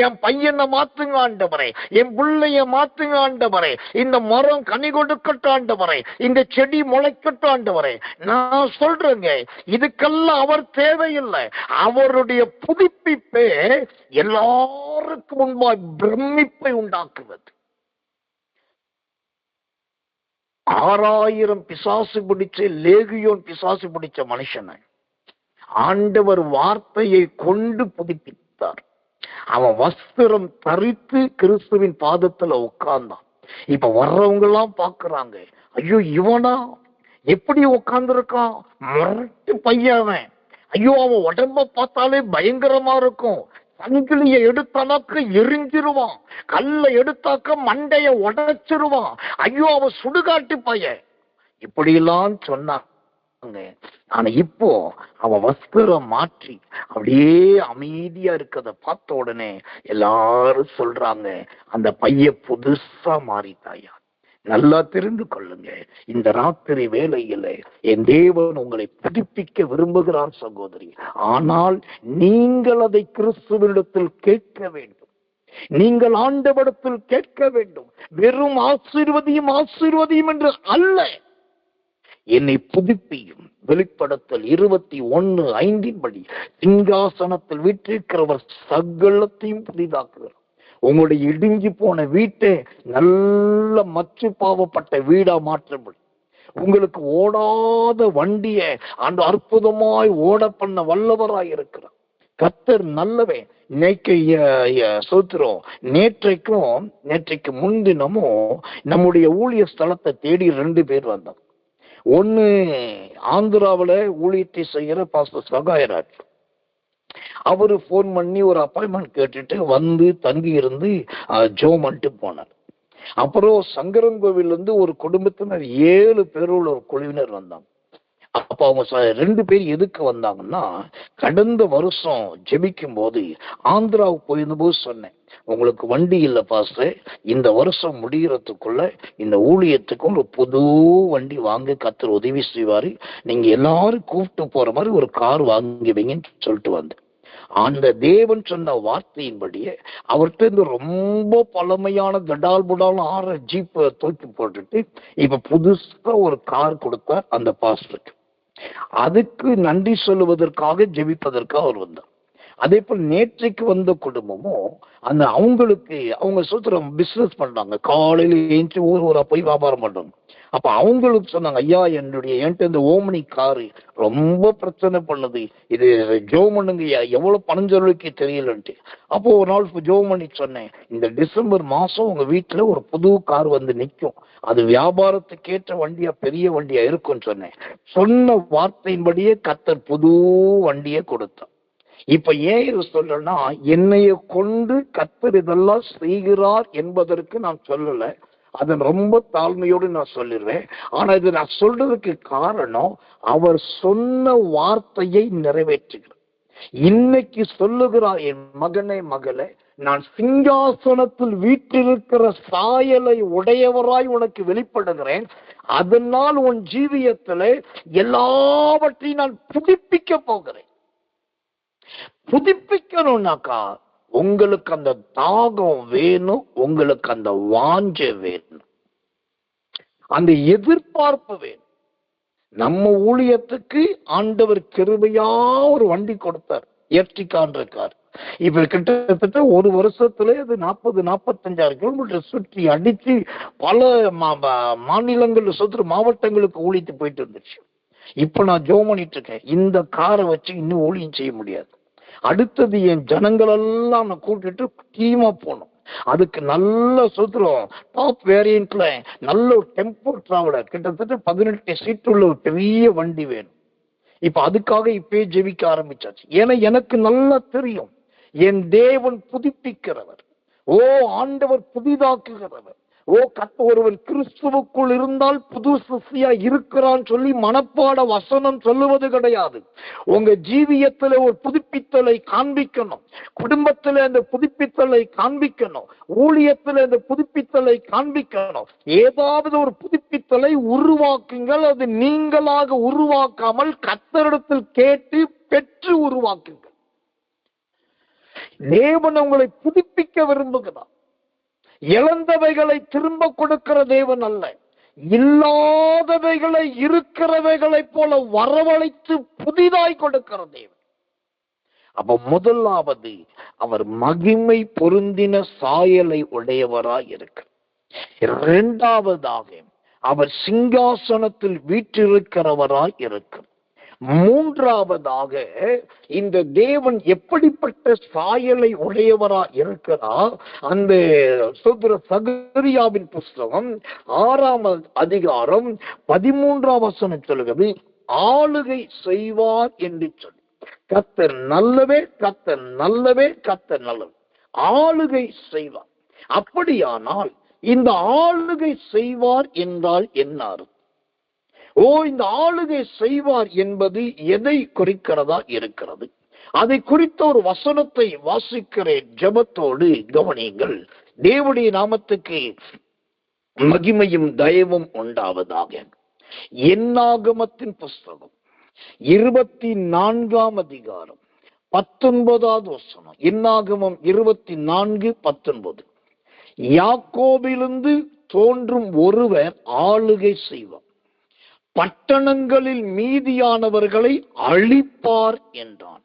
என் பையனை மாத்துங்க ஆண்டவரே, என் பிள்ளைய மாத்துங்க ஆண்டவரே, இந்த மரம் கனி கொடுக்கட்டும் ஆண்டவரே, இந்த செடி முளைக்கட்டும் ஆண்டவரே. நான் சொல்றேங்க, இதுக்கெல்லாம் அவர் தேவையில்லை. அவருடைய புதுப்பிப்பே எல்லாருக்கும் முன்பாய் பிரமிப்பை உண்டாக்குவது. 6000 பிசாசு பிடிச்ச லேகியோன் பிசாசு பிடிச்ச மனுஷனை ஆண்டவர் வார்த்தையை கொண்டு புதுப்பித்தார். அவன் வஸ்திரம் தரித்து கிறிஸ்துவின் பாதத்துல உட்கார்ந்தான். இப்ப வர்றவங்க எல்லாம் பாக்குறாங்க, ஐயோ இவனா எப்படி உட்கார்ந்து இருக்கான், முரட்டு பையன், ஐயோ அவன் உடம்ப பார்த்தாலே பயங்கரமா இருக்கும், சங்கிலிய எடுத்தானாக்க எரிஞ்சிருவான், கல்ல எடுத்தாக்க மண்டைய உடைச்சிருவான், ஐயோ அவன் சுடுகாட்டு பையன், இப்படி எல்லாம் சொன்னாங்க. ஆனா இப்போ அவன் வஸ்திரம் மாற்றி அப்படியே அமைதியா இருக்கத பார்த்த உடனே எல்லாரும் சொல்றாங்க, அந்த பைய புதுசா மாறிட்டாயா. நல்லா தெரிந்து கொள்ளுங்க, இந்த ராத்திரி வேளையில என் தேவன் உங்களை புதுப்பிக்க விரும்புகிறார் சகோதரி. ஆனால் நீங்கள் அதை கிறிஸ்துவினிடத்தில் கேட்க வேண்டும். நீங்கள் ஆண்டவரிடத்தில் கேட்க வேண்டும். வெறும் ஆசீர்வதியும் ஆசீர்வதியும் என்று அல்ல, என்னை புதுப்பியும். வெளிப்படுத்தல் 21:5 படி சிங்காசனத்தில் வீற்றிருக்கிறவர் சகலத்தையும் புதிதாக்குகிறார். உங்களுடைய இடிஞ்சு போன வீட்டை நல்ல மச்சு பாவப்பட்ட வீடா மாற்றப்படும். உங்களுக்கு ஓடாத வண்டிய அந்த அற்புதமாய் ஓட பண்ண வல்லவராய் இருக்கிறார் கர்த்தர். நல்லவே சோத்திரம். நேற்றைக்கு முன்தினமும் நம்முடைய ஊழிய ஸ்தலத்தை தேடி 2 பேர் வந்தோம். ஒன்னு ஆந்திராவில ஊழியத்தை செய்கிற பாஸ்டர் சகாயராஜ், அவரு போன் பண்ணி ஒரு அப்பாயின்மெண்ட் கேட்டுட்டு வந்து தங்கி இருந்து ஜோம் பண்ணிட்டு போனார். அப்புறம் சங்கரன் கோவில் இருந்து ஒரு குடும்பத்தினர் 7 பேரோட ஒரு குழுவினர் வந்தாங்க. அப்ப அவங்க 2 பேர் எதுக்கு வந்தாங்கன்னா, கடந்த வருஷம் ஜெபிக்கும் போது ஆந்திராவுக்கு போயிருந்தபோது சொன்னேன், உங்களுக்கு வண்டி இல்லை பாஸ்டர், இந்த வருஷம் முடிகிறதுக்குள்ள இந்த ஊழியத்துக்கு ஒரு புது வண்டி வாங்க கர்த்தர் உதவி செய்வாரு, நீங்க எல்லாரும் கூப்பிட்டு போற மாதிரி ஒரு கார் வாங்கி வைங்கன்னு சொல்லிட்டு வந்தேன். அந்த தேவன் சொன்ன வார்த்தையின்படியே அவர்கிட்ட இருந்து ரொம்ப பழமையான கடால் புடால் 6 ஜீப் தூக்கி போட்டுட்டு இப்ப புதுசா ஒரு கார் கொடுத்தார் அந்த பாஸ்டருக்கு. அதுக்கு நன்றி சொல்லுவதற்காக ஜெபிப்பதற்காக அவர் வந்தார். அதே போல் நேற்றைக்கு வந்த குடும்பமும் அந்த அவங்க சுத்திரம் பிசினஸ் பண்றாங்க, காலையில ஏஞ்சி ஊர் போய் வியாபாரம் பண்றாங்க. அப்ப அவங்களுக்கு சொன்னாங்க, ஐயா என்கிட்ட இந்த ஓமனி காரு ரொம்ப பிரச்சனை பண்ணுது, இது ஜோ பண்ணுங்க எவ்வளவு பணம் சொல்லுக்கு தெரியலன்ட்டு. அப்போ ஒரு நாள் ஜோ பண்ணி சொன்னேன், இந்த டிசம்பர் மாசம் உங்க வீட்டுல ஒரு புது கார் வந்து நிற்கும், அது வியாபாரத்துக்கு ஏற்ற வண்டியா பெரிய வண்டியா இருக்கும்னு சொன்னேன். சொன்ன வார்த்தையின்படியே கர்த்தர் புது வண்டியை கொடுத்தார். இப்ப ஏன் இது சொல்றேன்னா, என்னைய கொண்டு கர்த்தர் இதெல்லாம் செய்கிறார் என்பதற்கு நான் சொல்லல, அதன் ரொம்ப தாழ்மையோடு நான் சொல்லிடுவேன். ஆனா இது நான் சொல்றதுக்கு காரணம், அவர் சொன்ன வார்த்தையை நிறைவேற்றுகிறார். இன்னைக்கு சொல்லுகிறார், என் மகனே மகளே, நான் சிங்காசனத்தில் வீற்றிருக்கிற சாயலை உடையவராய் உனக்கு வெளிப்படுகிறேன், அதனால் உன் ஜீவியத்திலே எல்லாவற்றையும் நான் புதுப்பிக்க போகிறேன். புதுப்பிக்கணும்னாக்கா உங்களுக்கு அந்த தாகம் வேணும், உங்களுக்கு அந்த வாஞ்ச வேணும், அந்த எதிர்பார்ப்பு வேணும். நம்ம ஊழியத்துக்கு ஆண்டவர் கிருபையா ஒரு வண்டி கொடுத்தார், எர்டிகான்ற கார். இப்ப கிட்டத்தட்ட ஒரு வருஷத்துல அது 40-45 கிலோமீட்டர் சுற்றி அடிச்சு பல மாநிலங்கள் சுற்று மாவட்டங்களுக்கு ஊழித்து போயிட்டு இருந்துச்சு. இப்ப நான் ஜோம் பண்ணிட்டு இருக்கேன், இந்த காரை வச்சு இன்னும் ஊழியம் செய்ய முடியாது. அடுத்தது என் ஜனங்கள் எல்லாம் நான் கூட்டிட்டு டீமா போனோம். அதுக்கு நல்ல சுத்திரம் டாப் வேரியன்ட்ல நல்ல ஒரு டெம்போ டிராவலர், கிட்டத்தட்ட 18 சீட்டு உள்ள ஒரு பெரிய வண்டி வேணும். இப்ப அதுக்காக இப்பயே ஜெபிக்க ஆரம்பிச்சாச்சு. ஏன்னா எனக்கு நல்லா தெரியும், என் தேவன் புதுப்பிக்கிறவர், ஆண்டவர் புதிதாக்குகிறவர். ஒருவன் கிறிஸ்துவுக்குள் இருந்தால் புது சிருஷ்டியா இருக்கிறான் சொல்லி மனப்பாட வசனம் சொல்லுவது கிடையாது. உங்க ஜீவியத்துல ஒரு புதுப்பித்தலை காண்பிக்கணும், குடும்பத்துல இந்த புதுப்பித்தலை காண்பிக்கணும், ஊழியத்துல இந்த புதுப்பித்தலை காண்பிக்கணும். ஏதாவது ஒரு புதுப்பித்தலை உருவாக்குங்கள். அது நீங்களாக உருவாக்காமல் கர்த்தரிடத்தில் கேட்டு பெற்று உருவாக்குங்கள். தேவன் உங்களை புதுப்பிக்க விரும்புகிறார். இழந்தவைகளை திரும்ப கொடுக்கிற தேவன் அல்ல, இல்லாதவைகளை இருக்கிறவைகளை போல வரவழைத்து புதிதாய் கொடுக்கிற தேவன். அப்ப முதலாவது அவர் மகிமை பொருந்தின சாயலை உடையவராய் இருக்கிறார். இரண்டாவதாக அவர் சிங்காசனத்தில் வீற்றிருக்கிறவராய் இருக்கிறார். மூன்றாவதாக இந்த தேவன் எப்படிப்பட்ட சாயலை உடையவரா இருக்கிறார்? அந்த சகரியாவின் புஸ்தகம் 6ஆம் அதிகாரம் 13ஆம் வசனம் சொல்லுகிறது, ஆளுகை செய்வார் என்று சொல்லி. கர்த்தர் நல்லவே, கர்த்தர் நல்லவே, கர்த்தர் நல்லவே, ஆளுகை செய்வார். அப்படியானால் இந்த ஆளுகை செய்வார் என்றால் என்ன அர்த்தம்? இந்த ஆளுகை செய்வார் என்பது எதை குறிக்கிறதா இருக்கிறது? அதை குறித்த ஒரு வசனத்தை வாசிக்கிறேன், ஜெபத்தோடு கவனியுங்கள். தேவனுடைய நாமத்துக்கு மகிமையும் தயவும் உண்டாவதாக. என்னாகமத்தின் புஸ்தகம் 24ஆம் அதிகாரம் 19வது வசனம். என்னாகமம் 24:19. யாக்கோபிலிருந்து தோன்றும் ஒருவர் ஆளுகை செய்வார், பட்டணங்களில் மீதியானவர்களை அழிப்பார் என்றான்.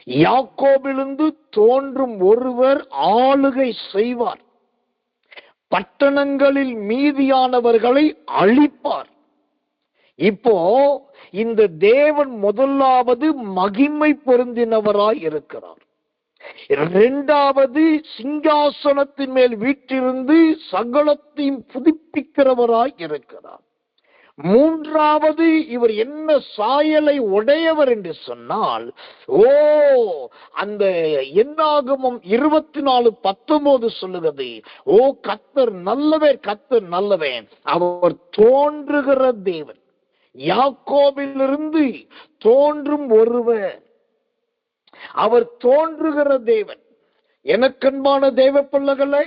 யாக்கோபிலிருந்து தோன்றும் ஒருவர் ஆளுகை செய்வார், பட்டணங்களில் மீதியானவர்களை அழிப்பார். இப்போ இந்த தேவன் முதலாவது மகிமை பொருந்தினவராய் இருக்கிறார். இரண்டாவது சிங்காசனத்தின் மேல் வீற்றிருந்து சகலத்தையும் புதுப்பிக்கிறவராய் இருக்கிறார். மூன்றாவது இவர் என்ன சாயலை உடையவர் என்று சொன்னால், அந்த என்னாகமம் 24:19 சொல்லுகிறது, கர்த்தர் நல்லவர், கர்த்தர் நல்லவன், அவர் தோன்றுகிற தேவன், யாக்கோபிலிருந்து தோன்றும் ஒருவர், அவர் தோன்றுகிற தேவன். எனக்கன்பான தேவ பிள்ளைகளே,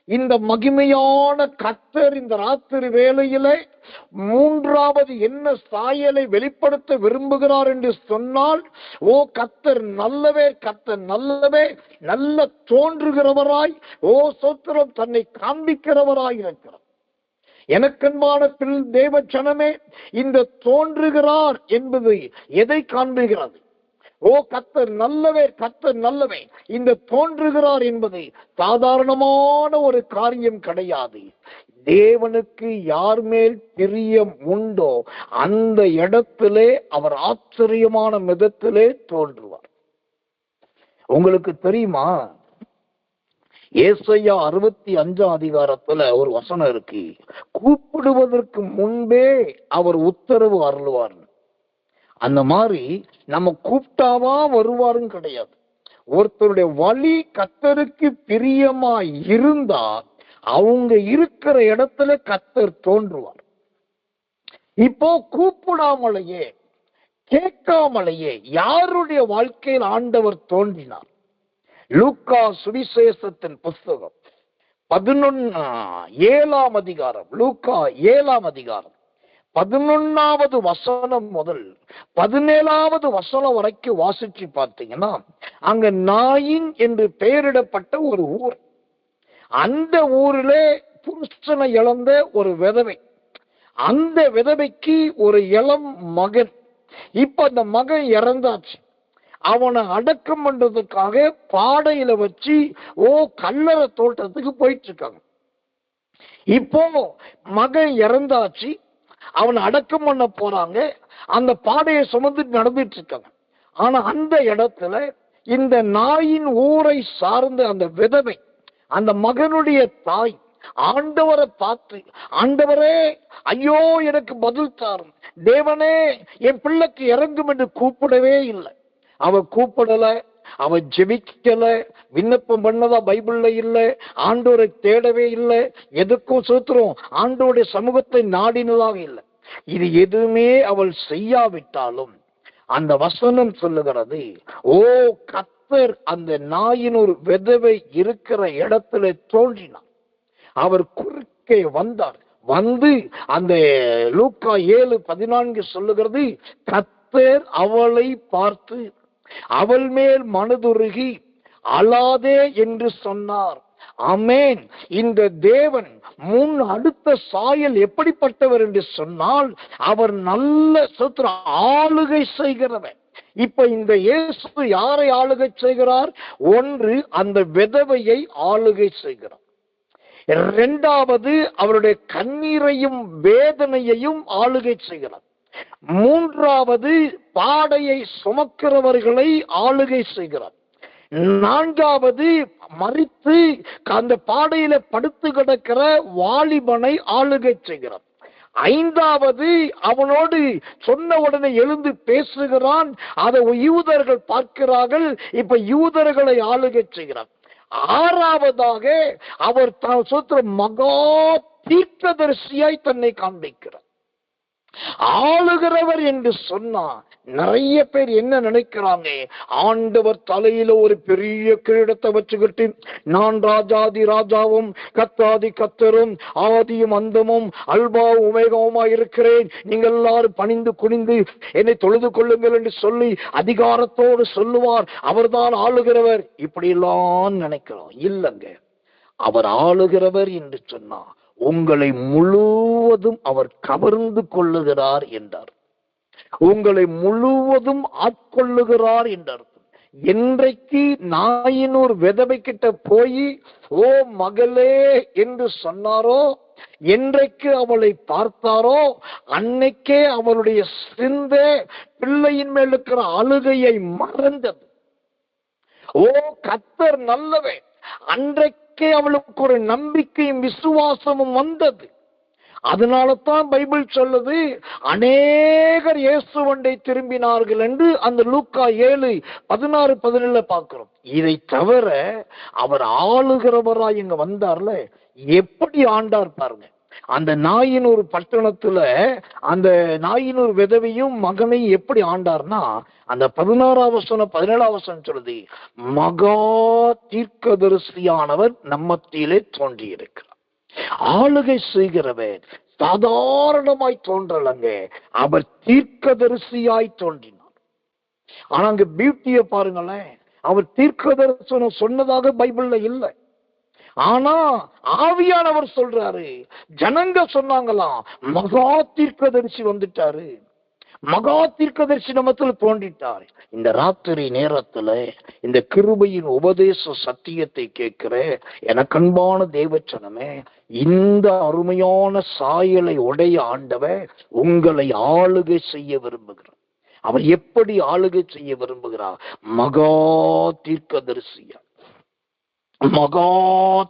இந்த மகிமையான கர்த்தர் இந்த ராத்திரி வேளையில மூன்றாவது என்ன சாயலை வெளிப்படுத்த விரும்புகிறார் என்று சொன்னால், கர்த்தர் நல்லவே, கர்த்தர் நல்லவே, நல்ல தோன்றுகிறவராய், சோத்திரம், தன்னை காண்பிக்கிறவராய் இருக்கிறார். எனக்கன்பான தேவ ஜனமே, இந்த தோன்றுகிறார் என்பது எதை காண்பிக்கிறது? கர்த்தர் நல்லவே, கர்த்தர் நல்லவே, இந்த தோன்றுகிறார் என்பது சாதாரணமான ஒரு காரியம் கிடையாது. தேவனுக்கு யார் மேல் பிரியம் உண்டோ அந்த இடத்திலே அவர் ஆச்சரியமான விதத்திலே தோன்றுவார். உங்களுக்கு தெரியுமா, ஏசாயா 65ஆம் அதிகாரத்துல ஒரு வசனம் இருக்கு, கூப்பிடுவதற்கு முன்பே அவர் உத்தரவு அருள்வார். அந்த மாதிரி நம்ம கூப்பிட்டாவா வருவாரும் கிடையாது. ஒருத்தருடைய வழி கர்த்தருக்கு பிரியமா இருந்தா அவங்க இருக்கிற இடத்துல கர்த்தர் தோன்றுவார். இப்போ கூப்பிடாமலேயே கேட்காமலேயே யாருடைய வாழ்க்கையில் ஆண்டவர் தோன்றினார்? லூக்கா சுவிசேஷத்தின் புஸ்தகம் 7ஆம் அதிகாரம், லூக்கா 7ஆம் அதிகாரம் 11வது வசனம் முதல் 17வது வசனம் வரைக்கும் வாசிச்சு பார்த்தீங்கன்னா, அங்க நாயின் என்று பெயரிடப்பட்ட ஒரு ஊர். அந்த ஊரிலே புருஷனை இழந்த ஒரு விதவை, அந்த விதவைக்கு ஒரு இளம் மகன். இப்ப அந்த மகன் இறந்தாச்சு. அவனை அடக்கம் பண்றதுக்காக பாடையில வச்சு கல்லறை தோட்டத்துக்கு போயிட்டு இருக்காங்க. இப்போ மகன் இறந்தாச்சு, அவனை அடக்கம் பண்ண போறாங்க. அந்த பாடையை சுமந்து நடந்துட்டு இருக்காங்க. ஆனா அந்த இடத்துல இந்த நாயின் ஊரை சார்ந்த அந்த விதவை, அந்த மகனுடைய தாய், ஆண்டவரை பார்த்து, ஆண்டவரே ஐயோ எனக்கு பதில் தாரும், தேவனே என் பிள்ளைக்கு இறங்கும் என்று கூப்பிடவே இல்லை. அவ கூப்பிடல, அவன் ஜெபிக்கல, விண்ணப்பம் பண்ணதா பைபிள்ல இல்ல, ஆண்டோரை தேடவே இல்லை, எதுக்கும் சூத்திரம் ஆண்டோருடைய சமூகத்தை நாடினதாக இல்லை. இது எதுவுமே அவள் செய்யாவிட்டாலும் அந்த வசனம் சொல்லுகிறது, ஓ கர்த்தர் அந்த நாயின் ஒரு விதவை இருக்கிற இடத்துல தோன்றினார். அவர் குறுக்கே வந்தார். வந்து அந்த லூக்கா 7:14 சொல்லுகிறது, கர்த்தர் அவளை பார்த்து அவள் மேல் மனதுருகி அழாதே என்று சொன்னார். ஆமென். இந்த தேவன் அடுத்த சாயல் எப்படிப்பட்டவர் என்று சொன்னால், அவர் நல்ல ஆளுகை செய்கிறவர். இப்ப இந்த இயேசு யாரை ஆளுகை செய்கிறார்? ஒன்று, அந்த விதவையை ஆளுகை செய்கிறார். இரண்டாவது, அவருடைய கண்ணீரையும் வேதனையையும் ஆளுகை செய்கிறார். மூன்றாவது, பாடையை சுமக்கிறவர்களை ஆளுகை செய்கிறார். நான்காவது, மரித்து அந்த பாடையில படுத்து கிடக்கிற வாலிபனை ஆளுகை செய்கிறார். ஐந்தாவது, அவனோடு சொன்ன உடனே எழுந்து பேசுகிறான். அதை யூதர்கள் பார்க்கிறார்கள். இப்ப யூதர்களை ஆளுகை செய்கிறார். ஆறாவதாக, அவர் மகா தீர்க்கதரிசியாய் தன்னை காண்பிக்கிறார். ஆளுகிறவர் என்று சொன்னா நிறைய பேர் என்ன நினைக்கிறாங்க? ஆண்டவர் தலையில ஒரு பெரிய கிரீடத்தை வச்சுக்கிட்டு, நான் ராஜாதி ராஜாவும் கத்தாதி கத்தரும் ஆதியும் அந்தமும் அல்பா உமேகவுமா இருக்கிறேன், நீங்கள் எல்லாரும் பணிந்து குனிந்து என்னை தொழுது கொள்ளுங்கள் என்று சொல்லி அதிகாரத்தோடு சொல்லுவார். அவர்தான் ஆளுகிறவர். இப்படி எல்லாம் நினைக்கிறோம். இல்லங்க, அவர் ஆளுகிறவர் என்று சொன்னார் உங்களை முழுவதும் அவர் கவர்ந்து கொள்ளுகிறார் என்றார். உங்களை முழுவதும் ஆட்கொள்ளுகிறார் என்றார். என்றைக்கு நாயினூர் விதவை கிட்ட போய் ஓ மகளே என்று சொன்னாரோ, என்றைக்கு அவளை பார்த்தாரோ, அன்னைக்கே அவளுடைய சிந்தை பிள்ளையின் மேல் இருக்கிற அழுகையை மறந்தது. ஓ கர்த்தர் நல்லவன். அன்றைக்கே அவளுக்கு ஒரு நம்பிக்கையும் விசுவாசமும் வந்தது. அதனால தான் பைபிள் சொல்லுது, அநேகர் இயேசுவண்டை திரும்பினார்கள் என்று அந்த லூக்கா 7:16-17 பார்க்கிறோம். இதை தவிர அவர் ஆளுகிறவராய் இங்க வந்தார்ல, எப்படி ஆண்டார் பாருங்க. அந்த நாயினூர் பட்டணத்துல அந்த நாயினூர் விதவையும் மகனையும் எப்படி ஆண்டார்னா, அந்த 16-17 சொல்லுது, மகா தீர்க்கதரிசியானவர் நம்மத்திலே தோன்றி இருக்கிறார். ஆளுகை செய்கிறவர் சாதாரணமாய் தோன்றலங்க, அவர் தீர்க்கதரிசியாய் தோன்றினார். ஆனா அங்க பியூட்டிய பாருங்களேன், அவர் தீர்க்கதரிசனம் சொன்னதாக பைபிள்ல இல்லை. ஆனா ஆவியானவர் சொல்றாரு, ஜனங்க சொன்னாங்களாம், மகா தீர்க்கதரிசி வந்துட்டாரு, மகா தீர்க்கதரிசி நமத்துல தோன்றிட்டார். இந்த ராத்திரி நேரத்துல இந்த கிருபையின் உபதேச சத்தியத்தை கேட்கிற எனக்கு அன்பான தேவச்சனமே, இந்த அருமையான சாயலை உடைய ஆண்டவர் உங்களை ஆளுகை செய்ய விரும்புகிறார். அவர் எப்படி ஆளுகை செய்ய விரும்புகிறார்? மகா தீர்க்கதரிசியா, மகா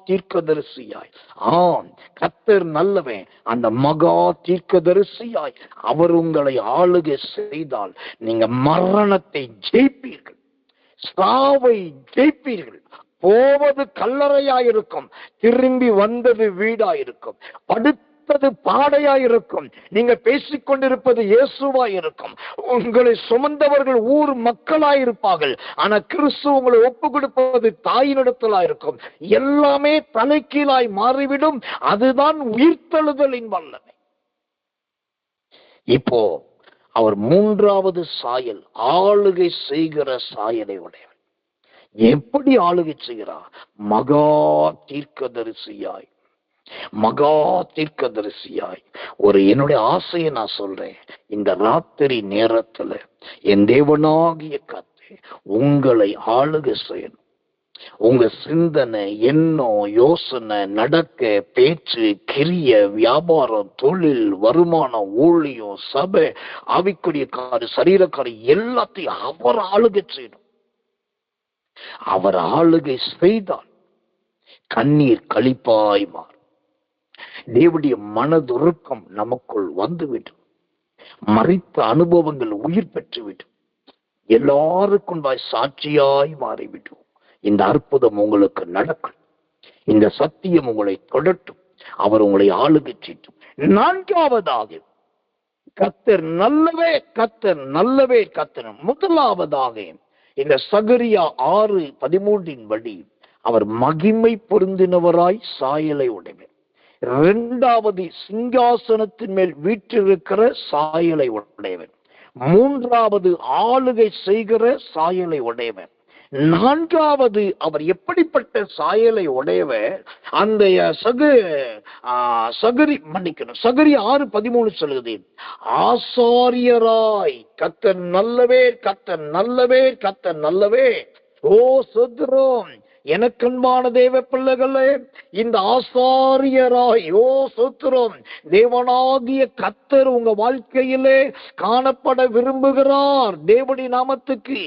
தீர்க்கதரிசியாய். ஆம், கர்த்தர் நல்லவன். அந்த மகா தீர்க்கதரிசியாய் அவர் உங்களை ஆளுகை செய்தால் நீங்க மரணத்தை ஜெயிப்பீர்கள், சாவை ஜெயிப்பீர்கள். போவது கல்லறையாயிருக்கும், திரும்பி வந்தது வீடாயிருக்கும், படுத்தது பாடையாயிருக்கும், நீங்க பேசிக்கொண்டிருப்பது இயேசுவாயிருக்கும், உங்களை சுமந்தவர்கள் ஊர் மக்களாயிருப்பார்கள். ஆனா கிறிஸ்து உங்களை ஒப்பு கொடுப்பது தாயினிடத்திலாயிருக்கும். எல்லாமே தலைகீழாய் மாறிவிடும். அதுதான் உயிர்த்தெழுதலின் வல்லமை. இப்போ அவர் மூன்றாவது சாயல், ஆளுகை செய்கிற சாயலை உடையவர். எப்படி ஆளுகை செய்கிறார்? மகா தீர்க்கதரிசியாய், மகா தீர்க்கதரிசியாய். ஒரு என்னுடைய ஆசையை நான் சொல்றேன், இந்த ராத்திரி நேரத்துல என் தேவனாகிய கர்த்தர் உங்களை ஆளுகை செய்யணும். உங்க சிந்தனை, எண்ணம், யோசனை, நடக்க, பேச்சு, கிரிய, வியாபாரம், தொழில், வருமானம், ஊழியம், சபை, ஆவிக்குரிய காரு, சரீரக்காரு எல்லாத்தையும் அவர் ஆளுகை செய்யணும். அவர் ஆளுகை செய்தால் கண்ணீர் களிப்பாய் மாறும். தேவனுடைய மனதுருக்கம் நமக்குள் வந்துவிடும். மரித்த அனுபவங்கள் உயிர் பெற்றுவிடும். எல்லாருக்கும் சாட்சியாய் மாறிவிடும். இந்த அற்புதம் உங்களுக்கு நடக்கும். இந்த சத்தியம் உங்களை தொடட்டும். அவர் உங்களை ஆளுகை செய்யும். நான்காவதாக கர்த்தர் நல்லவே, கர்த்தர் நல்லவே, கர்த்தர். முதலாவதாக இந்த சகரியா 6:13 படி அவர் மகிமை பொருந்தினவராய் சாயலை உடையவர். இரண்டாவது சிங்காசனத்தின் மேல் வீற்றிருக்கிற சாயலை உடையவர். மூன்றாவது ஆளுகை செய்கிற சாயலை உடையவர். நான்காவது அவர் எப்படிப்பட்ட சாயலை உடையவர்? அந்த சகரி 6:13 சொல்லுது, ஆசாரியராய் கர்த்தர் நல்லவே, கர்த்தர் நல்லவே, கர்த்தர் நல்லவே. ஓ சோத்திரம் எனக்கன்பான தேவ பிள்ளைகளே, இந்த ஆசாரியராய், ஓ சோத்திரம், தேவனாகிய கர்த்தர் உங்க வாழ்க்கையிலே காணப்பட விரும்புகிறார். தேவனுடைய நாமத்துக்கு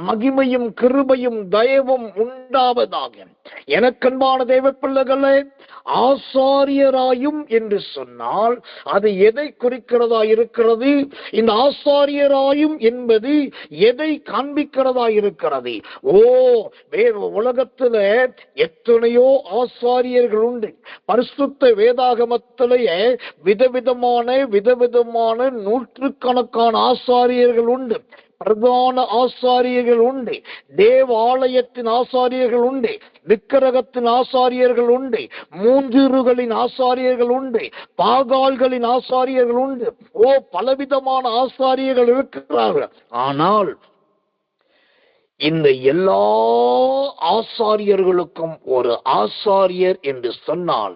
மகிமையும் கிருபையும் தயவும் உண்டாவதாக. எனக்கன்பான தேவ பிள்ளைகளே, ஆசாரியராயும் என்று சொன்னால் அது எதை குறிக்கிறதா இருக்கிறது? இந்த ஆசாரியராயும் என்பது எதை காண்பிக்கிறதா இருக்கிறது? ஓ உலகத்துல எத்தனையோ ஆசாரியர்கள் உண்டு. பரிசுத்த வேதாகமத்திலேயே விதவிதமான நூற்றுக்கணக்கான ஆசாரியர்கள் உண்டு. பிரதான ஆசாரியர்கள் உண்டு, தேவாலயத்தின் ஆசாரியர்கள் உண்டு, விக்கிரகத்தின் ஆசாரியர்கள் உண்டு, மூஞ்சிறுகளின் ஆசாரியர்கள் உண்டு, பாகால்களின் ஆசாரியர்கள் உண்டு. ஓ பலவிதமான ஆசாரியர்கள் இருக்கிறார்கள். ஆனால் இந்த எல்லா ஆசாரியர்களுக்கும் ஒரு ஆசாரியர் என்று சொன்னால்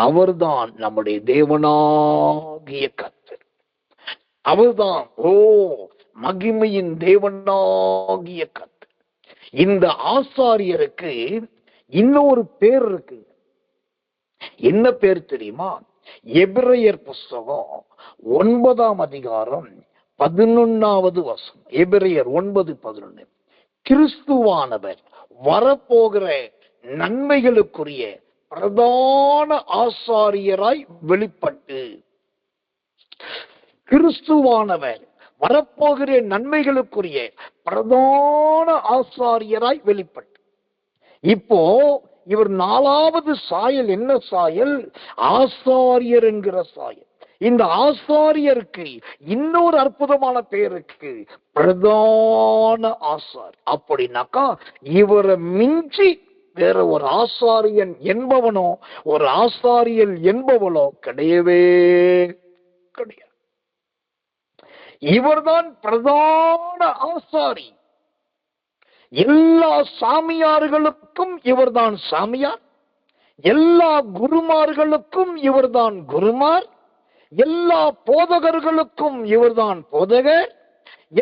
அவர்தான் நம்முடைய தேவனாகிய கர்த்தர். அவர்தான் மகிமையின் தேவனாகிய கர்த்தர். இந்த ஆசாரியருக்கு இன்னொரு பேர் இருக்கு. என்ன பேர் தெரியுமா? எபிரேயர் புஸ்தகம் 9ஆம் அதிகாரம் 11வது வசனம். எபிரேயர் 9:11. கிறிஸ்துவானவர் வரப்போகிற நன்மைகளுக்குரிய பிரதான ஆசாரியராய் வெளிப்பட்டு, கிறிஸ்துவானவர் வரப்போகிற நன்மைகளுக்குரிய பிரதான ஆசாரியராய் வெளிப்பட்டு, இப்போ இவர் 4வது சாயல். என்ன சாயல்? ஆசாரியர் என்கிற சாயல். இந்த ஆசாரியருக்கு இன்னொரு அற்புதமான பேருக்கு பிரதான ஆசாரி. அப்படின்னாக்கா இவரை மிஞ்சி வேற ஒரு ஆசாரியன் என்பவனோ ஒரு ஆசாரியல் என்பவளோ கிடையவே கிடையாது. இவர்தான் பிரதான ஆசாரி. எல்லா சாமியார்களுக்கும் இவர்தான் சாமியார், எல்லா குருமார்களுக்கும் இவர்தான் குருமார், எல்லா போதகர்களுக்கும் இவர்தான் போதகர்,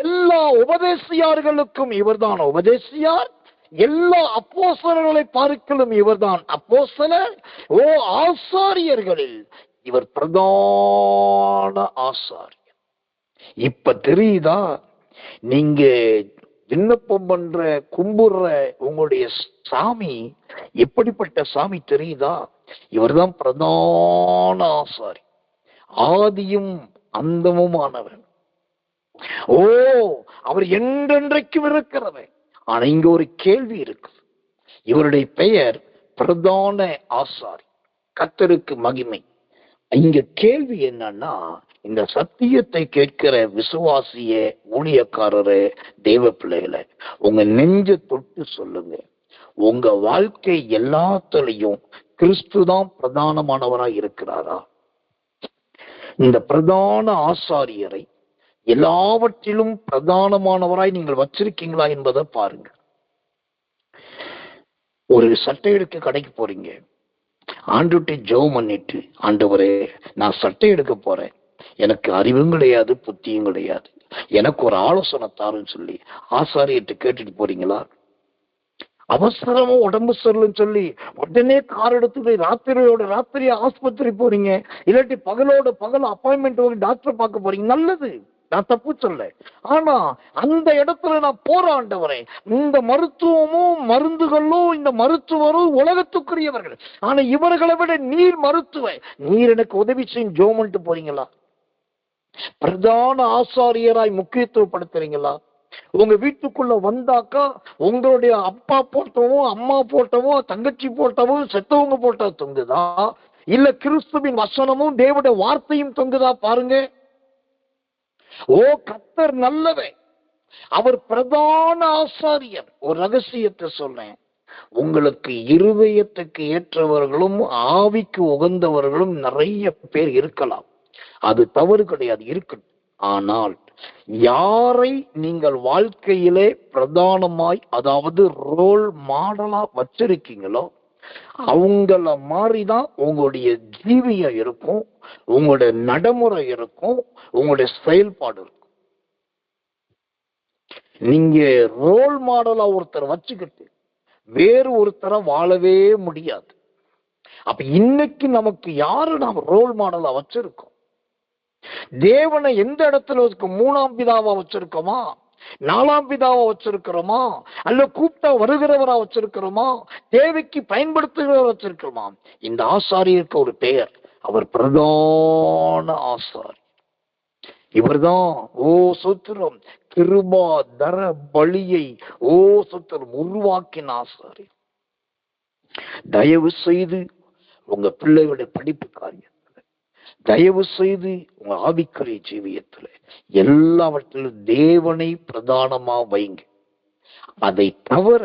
எல்லா உபதேசியார்களுக்கும் இவர்தான் உபதேசியார், எல்லா அப்போஸ்தலர்களை பார்க்கலும் இவர்தான் அப்போஸ்தலர். ஓ ஆசாரியர்களில் இவர் பிரதான ஆசாரியர். இப்ப தெரியுதா? நீங்க விண்ணப்பம் பண்ற கும்புற உங்களுடைய சாமி எப்படிப்பட்ட சாமி தெரியுதா? இவர்தான் பிரதான ஆசாரி, ஆதியும் அந்தமுமானவர். ஓ அவர் என்றென்றைக்கும் இருக்கிறவர். ஆனா இங்க ஒரு கேள்வி இருக்கு. இவருடைய பெயர் பிரதான ஆசாரி, கர்த்தருக்கு மகிமை. இங்க கேள்வி என்னன்னா, இந்த சத்தியத்தை கேட்கிற விசுவாசிய ஊழியக்காரரே, தேவ பிள்ளைகளை, உங்க நெஞ்ச தொட்டு சொல்லுங்க, உங்க வாழ்க்கை எல்லாத்திலையும் கிறிஸ்துதான் பிரதானமானவராய் இருக்கிறாரா? இந்த பிரதான ஆசாரியரை எல்லாவற்றிலும் பிரதானமானவராய் நீங்கள் வச்சிருக்கீங்களா என்பதை பாருங்க. ஒரு சட்டை எடுக்க கடைக்கு போறீங்க, ஆண்டுட்டு ஜெபம் பண்ணிட்டு, ஆண்டவரே நான் சட்டை எடுக்க போறேன், எனக்கு அறிவும் கிடையாது புத்தியும் கிடையாது, எனக்கு ஒரு ஆலோசனை தாருன்னு சொல்லி ஆசாரியர்கிட்ட கேட்டுட்டு போறீங்களா? அவசரமா உடம்பு சரியில்லைன்னு சொல்லி உடனே கார் எடுத்து ராத்திரி ஆஸ்பத்திரி போறீங்க, இல்லாட்டி பகல் அப்பாயின்மெண்ட் வாங்கி டாக்டர் பார்க்க போறீங்க. நல்லது, நான் தப்பு சொல்ல. ஆனா அந்த இடத்துல நான் போராண்டவரே, இந்த மருத்துவமும் மருந்துகளும் இந்த மருத்துவரும் உலகத்துக்குரியவர்கள். ஆனா இவர்களை விட நீர் நீர் எனக்கு உதவி செய்யும் ஜோமன்ட்டு போறீங்களா? பிரதான ஆசாரியராய் முக்கியத்துவப்படுத்துறீங்களா? உங்க வீட்டுக்குள்ள வந்தாக்கா உங்களுடைய அப்பா போட்டவும், அம்மா போட்டவும், தங்கச்சி போட்டவும், செத்தவங்க போட்டோ தொங்குதா, இல்ல கிறிஸ்துவின் வசனமும் தேவனுடைய வார்த்தையும் தொங்குதா பாருங்க. ஓ கர்த்தர் நல்லவே, அவர் பிரதான ஆசாரியர். ஒரு ரகசியத்தை சொல்றேன், உங்களுக்கு இருதயத்துக்கு ஏற்றவர்களும் ஆவிக்கு உகந்தவர்களும் நிறைய பேர் இருக்கலாம், அது தவறு கிடையாது, இருக்கட்டும். ஆனால் யாரை நீங்கள் வாழ்க்கையிலே பிரதானமாய், அதாவது ரோல் மாடலா வச்சிருக்கீங்களோ அவங்கள மாதிரிதான் உங்களுடைய ஜீவியம் இருக்கும், உங்களுடைய நடைமுறை இருக்கும், உங்களுடைய செயல்பாடு இருக்கும். நீங்க ரோல் மாடலா ஒருத்தர் வச்சுக்கிட்டு வேறு ஒருத்தரை வாழவே முடியாது. அப்ப இன்னைக்கு நமக்கு யாரு நாம் ரோல் மாடலா வச்சிருக்கோம்? தேவனை எந்த இடத்துல இருக்கு? மூணாம் பிதாவா வச்சிருக்கோமா, நாலாம் பிதாவா வச்சிருக்கிறோமா, அல்ல கூப்பிட்டா வருகிறவரா வச்சிருக்கிறோமா, தேவைக்கு பயன்படுத்துகிறவரா வச்சிருக்கிறோமா? இந்த ஆசாரியருக்கு ஒரு பெயர், அவர் பிரதான ஆசாரி. இவர்தான் ஓ சுத்திரம் கிருபா தர பலியை ஓ சுத்திரம் உருவாக்கின ஆசாரி. தயவு செய்து உங்க பிள்ளைகளுடைய படிப்பு காரியத்துல, தயவு செய்து உங்க ஆவிக்குரிய ஜீவியத்துல எல்லாவற்றிலும் தேவனை பிரதானமா வைங்க. அதை தவிர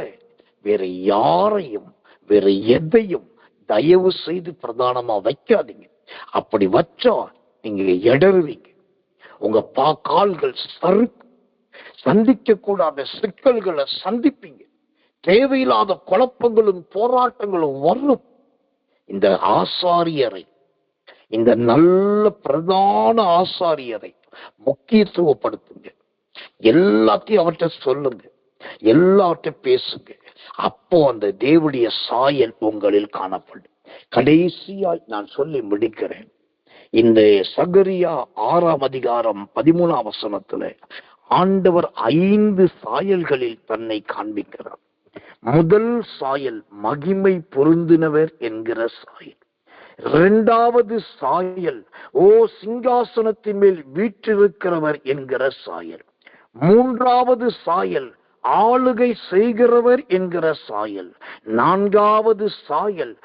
வேற யாரையும் வேற எதையும் தயவு செய்து பிரதானமா வைக்காதீங்க. அப்படி வச்சா நீங்க இடறுவீங்க, உங்க கால்கள் சந்திக்க கூடாத சிக்கல்களை சந்திப்பீங்க, தேவையில்லாத குழப்பங்களும் போராட்டங்களும் வரும். இந்த ஆசாரியரை, இந்த நல்ல பிரதான ஆசாரியரை முக்கியத்துவப்படுத்துங்க. எல்லாத்தையும் அவர்கிட்ட சொல்லுங்க, எல்லாவற்றையும் பேசுங்க. அப்போ அந்த தேவனுடைய சாயல் உங்களில் காணப்படும். கடைசியாய் நான் சொல்லி முடிக்கிறேன். இந்த சகரியா 6ஆம் அதிகாரம் 13ஆம் வசனத்துல ஆண்டவர் 5 சாயல்களில் தன்னை காண்பிக்கிறார். முதல் சாயல் மகிமை பொருந்தினவர் என்கிற சாயல். 2வது சாயல் ஓ சிங்காசனத்தின் மேல் வீற்றிருக்கிறவர் என்கிற சாயல். 3வது சாயல் ஆளுகை செய்கிறவர் என்கிற சாயல். 4வது சாயல்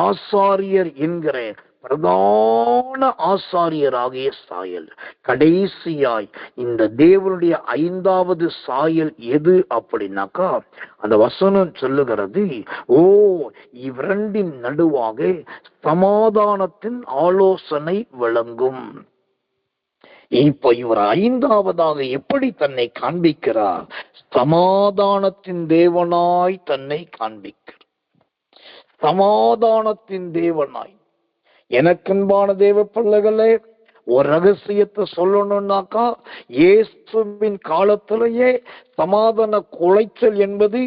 ஆசாரியர் என்கிற பிரதான ஆசாரியராகிய சாயல். கடைசியாய் இந்த தேவனுடைய 5வது சாயல் எது அப்படின்னாக்கா, அந்த வசனம் சொல்லுகிறது, ஓ இவ்விரண்டின் நடுவாக சமாதானத்தின் ஆலோசனை விளங்கும். இப்ப இவர் 5வதாக எப்படி தன்னை காண்பிக்கிறார்? சமாதானத்தின் தேவனாய் தன்னை காண்பிக்கிறார். சமாதானத்தின் தேவனாய். எனக்கன்பான தேவ பிள்ளைகளே, ஒரு ரகசியத்தை சொல்லணும்னாக்கா, இயேசுவின் காலத்திலேயே சமாதான குலைச்சல் என்பது,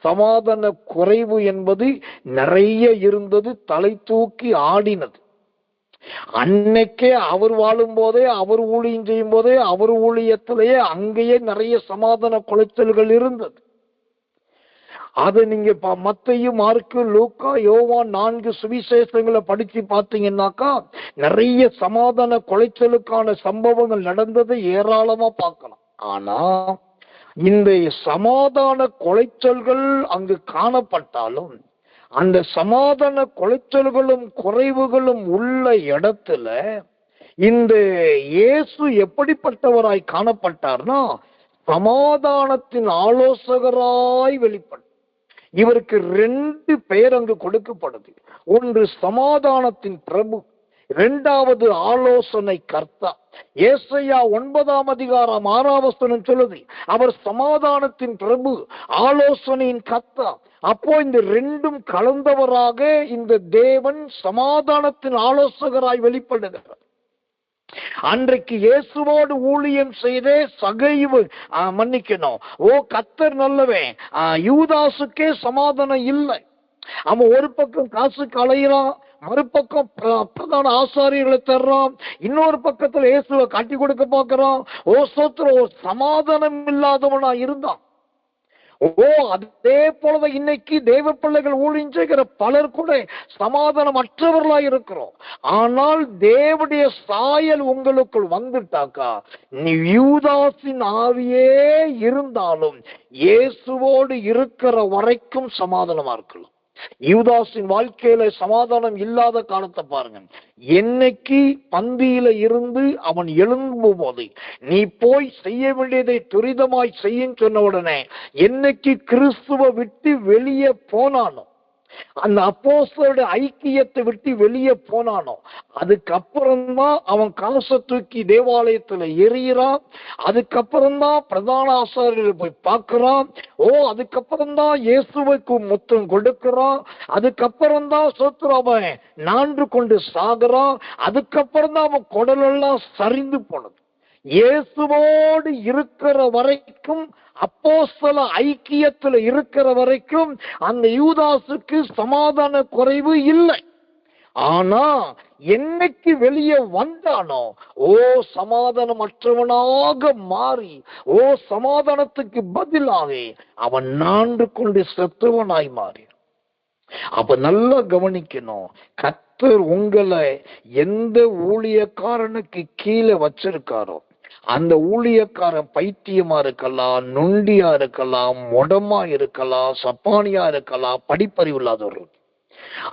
சமாதான குறைவு என்பது நிறைய இருந்தது, தலை தூக்கி ஆடினது. அன்னைக்கே அவர் வாழும் போதே, அவர் ஊழியம் செய்யும் போதே, அவர் ஊழியத்திலேயே அங்கேயே நிறைய சமாதான குலைச்சல்கள் இருந்தது. அதை நீங்க மத்தேயு, மார்க்கு, லூக்கா, யோவான் 4 சுவிசேஷங்களை படிச்சு பார்த்தீங்கன்னாக்கா நிறைய சமாதான குலைச்சலுக்கான சம்பவங்கள் நடந்ததை ஏராளமா பார்க்கலாம். ஆனா இந்த சமாதான குலைச்சல்கள் அங்கு காணப்பட்டாலும், அந்த சமாதான குலைச்சல்களும் குறைவுகளும் உள்ள இடத்துல இந்த இயேசு எப்படிப்பட்டவராய் காணப்பட்டார்னா, சமாதானத்தின் ஆலோசகராய் வெளிப்பட்டார். இவருக்கு 2 பெயர் அங்கு கொடுக்கப்படுது. ஒன்று சமாதானத்தின் பிரபு, 2வது ஆலோசனை கர்த்தா. ஏசாயா 9ஆம் அதிகாரம் 6ஆம் வசனம் சொல்லுது, அவர் சமாதானத்தின் பிரபு, ஆலோசனையின் கர்த்தா. அப்போ இந்த 2ம் கலந்தவராக இந்த தேவன் சமாதானத்தின் ஆலோசகராய் வெளிப்படுகிறார். அன்றைக்கு இயேசுவோடு ஊழியம் செய்தே சகைவு, மன்னிக்கணும், ஓ கர்த்தர் நல்லவன், யூதாசுக்கே சமாதானம் இல்லை. அவன் ஒரு பக்கம் காசுக்கு அலையிறான், மறுபக்கம் பிரதான ஆசாரியர்களை தர்றான், இன்னொரு பக்கத்துல இயேசுவை காட்டி கொடுக்க பார்க்கிறான். ஓ சோத்திர, ஒரு சமாதானம் இல்லாதவனா இருந்தான். அதே போலதான் இன்னைக்கு தேவ பிள்ளைகள் ஊழியம் செய்கிற பலர் கூட சமாதானம் அற்றவர்களா இருக்கிறோம். ஆனால் தேவனுடைய சாயல் உங்களுக்குள் வந்துட்டாக்கா, நீ யூதாசின் ஆவியே இருந்தாலும் இயேசுவோடு இருக்கிற வரைக்கும் சமாதானமா இருக்கலாம். யூதாசின் வாழ்க்கையில சமாதானம் இல்லாத காலத்தை பாருங்க. என்னைக்கு பந்தியில இருந்து அவன் எழும்பும் போது நீ போய் செய்ய வேண்டியதை துரிதமாய் செய்யும் சொன்ன உடனே என்னைக்கு கிறிஸ்துவ விட்டு வெளியே போனானோ, அந்த அப்போஸ்தலருடைய ஐக்கியத்தை விட்டு வெளியே போனானோ, அதுக்கப்புறம்தான் அவன் காசை தூக்கி தேவாலயத்துல எறிகிறான். அதுக்கப்புறம்தான் பிரதான ஆசாரியரை போய் பார்க்கிறான். அதுக்கப்புறம்தான் இயேசுவுக்கு முத்தம் கொடுக்கிறான். அதுக்கப்புறம்தான் சோத்ராமன் நான்று கொண்டு சாகுறான். அதுக்கப்புறம்தான் அவன் குடலெல்லாம் சரிந்து போனது. இயேசுவோடு இருக்கிற வரைக்கும், அப்போஸ்தல ஐக்கியத்துல இருக்கிற வரைக்கும் அந்த யூதாசுக்கு சமாதான குறைவு இல்லை. ஆனா என்னைக்கு வெளியே வந்தானோ, சமாதானமற்றவனாக மாறி, சமாதானத்துக்கு பதிலாக அவன் நாண்டு கொண்டு செத்தவனாய் மாறி. அப்ப நல்லா கவனிக்கணும், கர்த்தர் உங்களை எந்த ஊழியக்காரனுக்கு கீழே வச்சிருக்காரோ, அந்த ஊழியக்காரன் பைத்தியமா இருக்கலாம், நொண்டியா இருக்கலாம், மொடமா இருக்கலாம், சப்பானியா இருக்கலாம், படிப்பறிவு இல்லாதவர்கள்.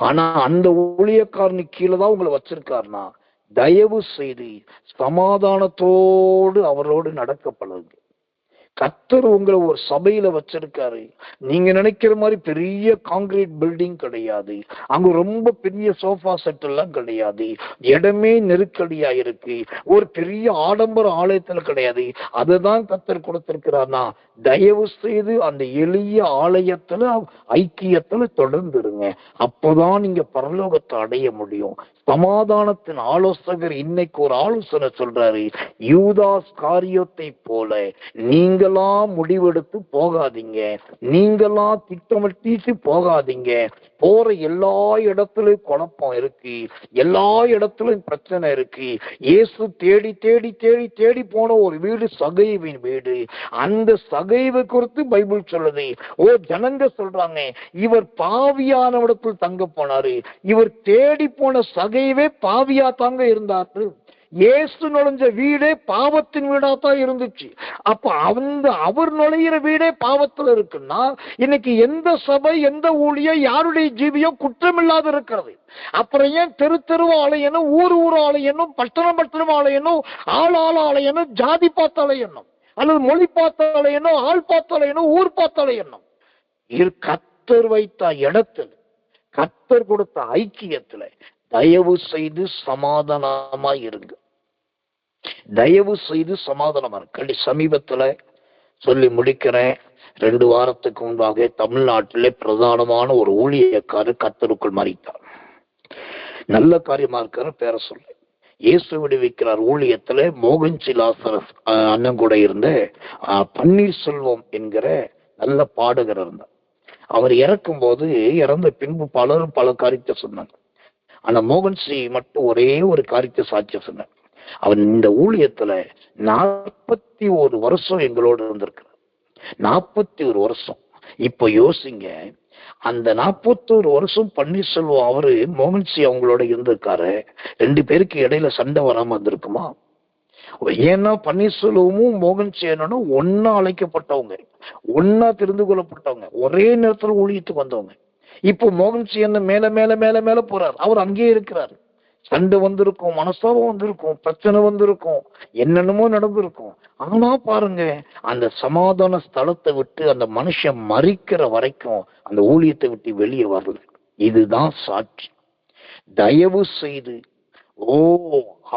ஆனா அந்த ஊழியக்காரனுக்கு கீழே தான் உங்களை வச்சிருக்காருனா, தயவு செய்து சமாதானத்தோடு அவரோடு நடக்க பழகுங்க. கர்த்தர் உங்களை ஒரு சபையில வச்சிருக்காரு. நீங்க நினைக்கிற மாதிரி பெரிய காங்கிரீட் பில்டிங் கிடையாது. அங்க ரொம்ப பெரிய சோஃபா செட் எல்லாம் கிடையாது. இடமே நெருக்கடியா இருக்கு. ஒரு பெரிய ஆடம்பர ஆலயத்துல கிடையாது. அதுதான் கர்த்தர் கொடுத்திருக்கிறார்னா, தயவு செய்து அந்த எளிய ஆலயத்துல ஐக்கியத்துல தொடர்ந்துருங்க. அப்போதான் நீங்க பரலோகத்தை அடைய முடியும். சமாதானத்தின் ஆலோசகர் இன்னைக்கு ஒரு ஆலோசனை சொல்றாரு, யூதாஸ் காரியத்தை போல நீங்களா முடிவெடுத்து போகாதீங்க, நீங்களா திட்டமிட்டு போகாதீங்க. போற எல்லா இடத்துலயும் குழப்பம் இருக்கு, எல்லா இடத்துலயும் பிரச்சனை இருக்கு. இயேசு தேடி தேடி தேடி தேடி போன ஒரு வீடு சகைவின் வீடு. அந்த சகைவை குறித்து பைபிள் சொல்லுது. ஜனங்க சொல்றாங்க, இவர் பாவியான இடத்தில் தங்க போனாரு. இவர் தேடி போன சகைவே பாவியா தாங்க இருந்தாரு. இயேசு நுழைஞ்ச வீடே பாவத்தின் வீடா தான் இருந்துச்சு. அப்ப அவர் நுழையிற வீடே பாவத்துல இருக்குன்னா, இன்னைக்கு எந்த சபை, எந்த ஊழியம், யாருடைய ஜீவியம் குற்றமில்லாத இருக்கிறது? அப்புறம் ஏன் தெரு தெருவா அலையணும், ஊர் ஊர் அலையணும், பட்டணம் பட்டணம் அலையணும், ஆள் அலையணும், ஜாதி பார்த்து அலையணும், அல்லது மொழி பார்த்து அலையணும், ஆள் பார்த்து அலையணும், ஊர் பார்த்து அலையணும்? கர்த்தர் வைத்த இடத்துல, கர்த்தர் கொடுத்த ஐக்கியத்துல தயவு செய்து சமாதானமா இருங்க. தயவு செய்து சமாதானமா இருக்க. சமீபத்துல சொல்லி முடிக்கிறேன். 2 வாரத்துக்கு முன்பாக தமிழ்நாட்டிலே பிரதானமான ஒரு ஊழியக்காரர் கர்த்தருக்குள் மரித்தார். நல்ல காரியமா இருக்காரு, பேர சொல்லு. இயேசு விடுவிக்கிறார் ஊழியத்துல மோகன்சி லாசரஸ் அண்ணன் கூட இருந்த பன்னீர்செல்வம் என்கிற நல்ல பாடகர் இருந்தார். அவர் இறக்கும் போது, இறந்த பின்பு பலரும் பல காரியத்தை சொன்னாங்க. ஆனா மோகன்சி மட்டும் ஒரே ஒரு காரியத்தை சாட்சியம் சொன்னார். அவன் இந்த ஊழியத்துல 41 வருஷம் எங்களோடு இருந்திருக்கிறார். 41 வருஷம். இப்ப யோசிங்க, அந்த 41 வருஷம் பன்னீர்செல்வம் அவரு மோகன்சி அவங்களோட இருந்திருக்காரு. 2 பேருக்கு இடையில சண்டை வராம இருந்திருக்குமா? ஏன்னா பன்னீர்செல்வமும் மோகன்சி என்னன்னா ஒன்னா அழைக்கப்பட்டவங்க, ஒன்னா தெரிந்து கொள்ளப்பட்டவங்க, ஒரே நேரத்துல ஊழியத்துக்கு வந்தவங்க. இப்போ மோகன்சி என்ன மேல மேல மேல மேல போறாரு, அவர் அங்கேயே இருக்கிறாரு. சண்டை வந்திருக்கும், மனஸ்தாபம் வந்திருக்கும், பிரச்சனை வந்திருக்கும், என்னென்னமோ நடந்திருக்கும். ஆனா பாருங்க, அந்த சமாதான ஸ்தலத்தை விட்டு அந்த மனுஷன் மறிக்கிற வரைக்கும் அந்த ஊழியத்தை விட்டு வெளியே வரல. இதுதான் சாட்சி. தயவு செய்து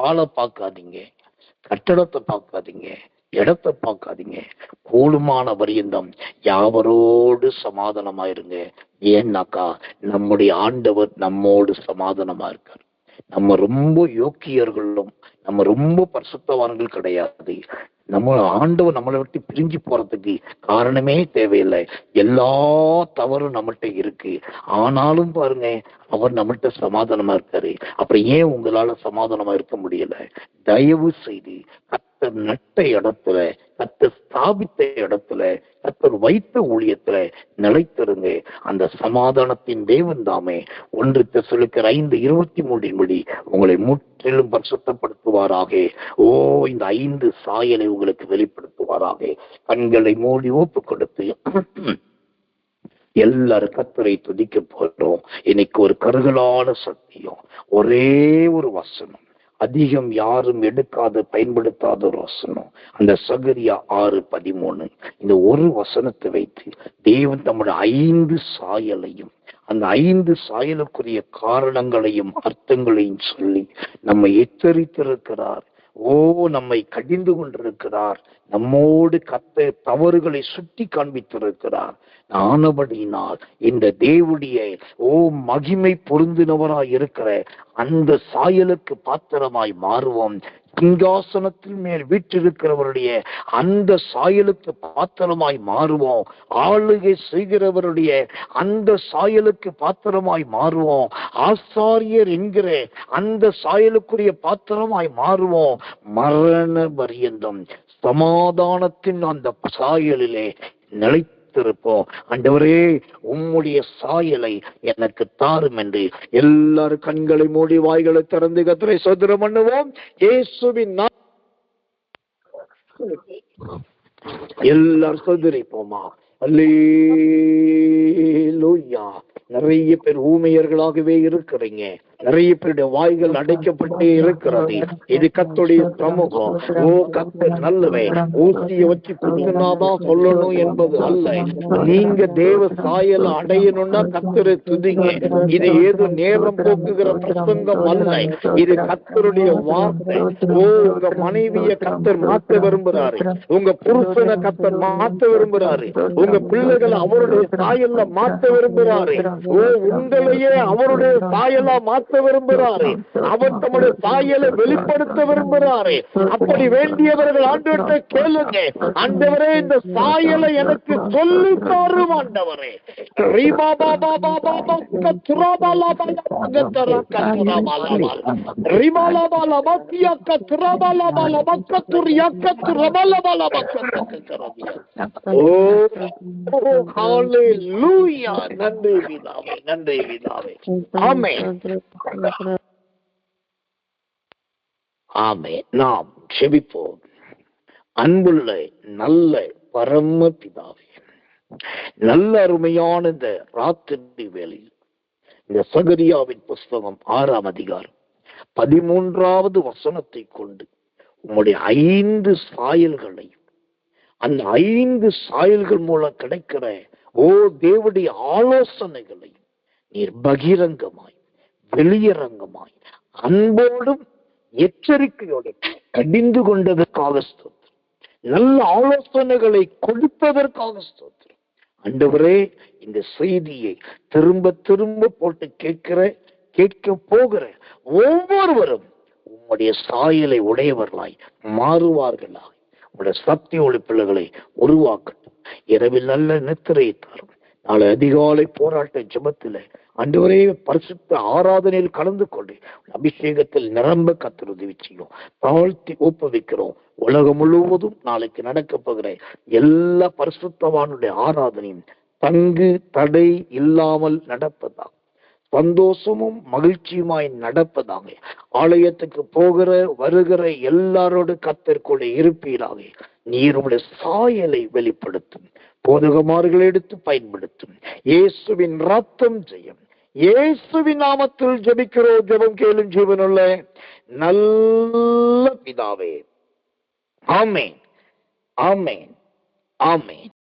ஆளை பார்க்காதீங்க, கட்டடத்தை பார்க்காதீங்க, இடத்தை பார்க்காதீங்க. கூடுமான பரியந்தம் யாவரோடு சமாதானமாயிருங்க. ஏன்னாக்கா நம்முடைய ஆண்டவர் நம்மோடு சமாதானமா இருக்கார். நம்ம ரொம்ப யோக்கியர்களும் நம்ம ரொம்ப பரிசுத்தவான்கள் கிடையாது. நம்ம ஆண்டவர் நம்மளை விட்டு பிரிஞ்சு போறதுக்கு காரணமே தேவையில்லை. எல்லா தவறும் நம்மகிட்ட இருக்கு. ஆனாலும் பாருங்க, அவர் நம்மகிட்ட சமாதானமா இருக்காரு. அப்புறம் ஏன் உங்களால சமாதானமா இருக்க முடியல? தயவு செய்து கர்த்தர் நட்ட இடத்துல கர்த்தர் ஸ்தாபித்த இடத்துல, கர்த்தர் வைத்த ஊழியத்துல நிலைத்திருங்க. அந்த சமாதானத்தின் தேவன் தாமே 1 தெசலோனிக்கர் 5:23 படி உங்களை முற்றிலும் பரிசுத்தப்படுத்துவாராக. இந்த 5 சாயலை உங்களுக்கு வெளிப்படுத்துவாராக. கண்களை மூடி ஒப்பு கொடுத்து எல்லாரும் கர்த்தரை துதிக்க போறோம். இன்னைக்கு ஒரு கருகலான சத்தியம், ஒரே ஒரு வசனம், அதிகம் யாரும் எடுக்காத பயன்படுத்தாத ஒரு வசனம், அந்த சகரியா 6:13. இந்த ஒரு வசனத்தை வைத்து தேவன் தம்முடைய 5 சாயலையும், அந்த 5 சாயலுக்குரிய காரணங்களையும் அர்த்தங்களையும் சொல்லி நம்மை எச்சரித்திருக்கிறார். நம்மை கடிந்து கொண்டிருக்கிறார். நம்மோடு கத்த தவறுகளை சுட்டி காண்பித்திருக்கிறார். ஆனபடியினால் இந்த தேவனுடைய மகிமை பொருந்தினவராய் இருக்கிற அந்த சாயலுக்கு பாத்திரமாய் மாறுவோம். சிங்காசனத்தில் மேல் வீற்றிருக்கிறவருடைய அந்த சாயலுக்கு பாத்திரமாய் மாறுவோம். ஆளுகை செய்கிறவருடைய அந்த சாயலுக்கு பாத்திரமாய் மாறுவோம். ஆசாரியர் என்கிற அந்த சாயலுக்குரிய பாத்திரமாய் மாறுவோம். மரண பரியந்தம் சமாதானத்தின் அந்த சாயலிலே நிலைத்திருப்போம். ஆண்டவரே, உம்முடைய சாயலை எனக்கு தாரும் என்று எல்லாரும் கண்களை மூடி வாய்களை திறந்து கர்த்தரை ஸ்தோத்திரம் பண்ணுவோம். இயேசுவின் எல்லாரும் ஸ்தோத்திரிப்போமா. அல்லேலூயா. நிறைய பேர் ஊமையர்களாகவே இருக்கிறீங்க. நிறைய பேருடைய வாய்கள் அடைக்கப்பட்டே இருக்கிறது. இது கர்த்தருடைய சமூகம். கர்த்தர் நல்லவே. ஊசிய வச்சு குத்துனாதான் சொல்லணும் என்பது அல்ல. நீங்க தேவ சாயலை அடையணும்னா கர்த்தரை துதிங்க. இது ஏதோ நேரம் போக்குகிற பிரசங்கம் அல்ல. இது கர்த்தருடைய வார்த்தை. உங்க மனைவிய கர்த்தர் மாற்ற விரும்புறாரு. உங்க புருஷனை கர்த்தர் மாற்ற விரும்புறாரு. உங்க பிள்ளைகளை அவருடைய சாயல்ல மாற்ற விரும்புறாரு. உங்களையே அவருடைய சாயலா மாற்ற விரும்புகிறாரு. அவர் தம்முடைய சாயலை வெளிப்படுத்த விரும்புகிறாரு. அப்படி வேண்டியவர்கள் ஆண்டவர்கிட்ட கேளுங்க. ஆண்டவரே, இந்த சாயலை எனக்கு சொல்லி தாரும் ஆண்டவரே. நன்றி பிதாவே, நன்றி பிதாவே. ஆமென். ஆமென். நாம் ஜெபிப்போம். அன்புள்ள நல்ல பரம பிதாவே, நல்ல அருமையான இந்த ராத்திரி வேளையில் இந்த சகரியாவின் புஸ்தகம் 6ஆம் அதிகாரம் 13வது வசனத்தை கொண்டு உம்முடைய 5 சாயல்களை, அந்த 5 சாயல்கள் மூலம் கிடைக்கிற தேவனுடைய ஆலோசனைகளை நீர் பகிரங்கமாய், வெளியரங்கமாய், அன்போடும் எச்சரிக்கையோடு கடிந்து கொண்டதற்காக ஸ்தோத்திரம். நல்ல ஆலோசனைகளை கொடுப்பதற்காக ஸ்தோத்திரம். ஆண்டவரே, இந்த செய்தியை திரும்ப திரும்ப போட்டு கேட்க போகிற ஒவ்வொருவரும் உம்முடைய சாயலை உடையவர்களாய் மாறுவார்களாய். உம்முடைய சக்தி ஒளி பிள்ளைகளை உருவாக்கட்டும். இரவில் நல்ல நித்திரையை தாரும். நாளை அதிகாலை போராட்ட ஜெபத்தில் ஆண்டவரே, பரிசுத்த ஆராதனையில் கலந்து கொண்டு அபிஷேகத்தில் நிரம்ப கர்த்தர் உதவி செய்யும். தாழ்த்தி ஒப்புவிக்கிறோம். உலகம் முழுவதும் நாளைக்கு நடக்க போகிற எல்லா பரிசுத்தவானுடைய ஆராதனையும் தங்கு தடை இல்லாமல் நடப்பதாக, சந்தோஷமும் மகிழ்ச்சியுமாய் நடப்பதாக, ஆலயத்துக்கு போகிற வருகிற எல்லாரோடு கர்த்தர் கூட இருப்பீராக. நீருடைய சாயலை வெளிப்படுத்தும். போதகமார்கள் எடுத்து பயன்படுத்தும். இயேசுவின் ரத்தம் ஜெயம். இயேசுவின் நாமத்தில் ஜெபிக்கிறோம். ஜெபம் கேளும் ஜீவனுள்ள நல்ல பிதாவே. ஆமென், ஆமென், ஆமென்.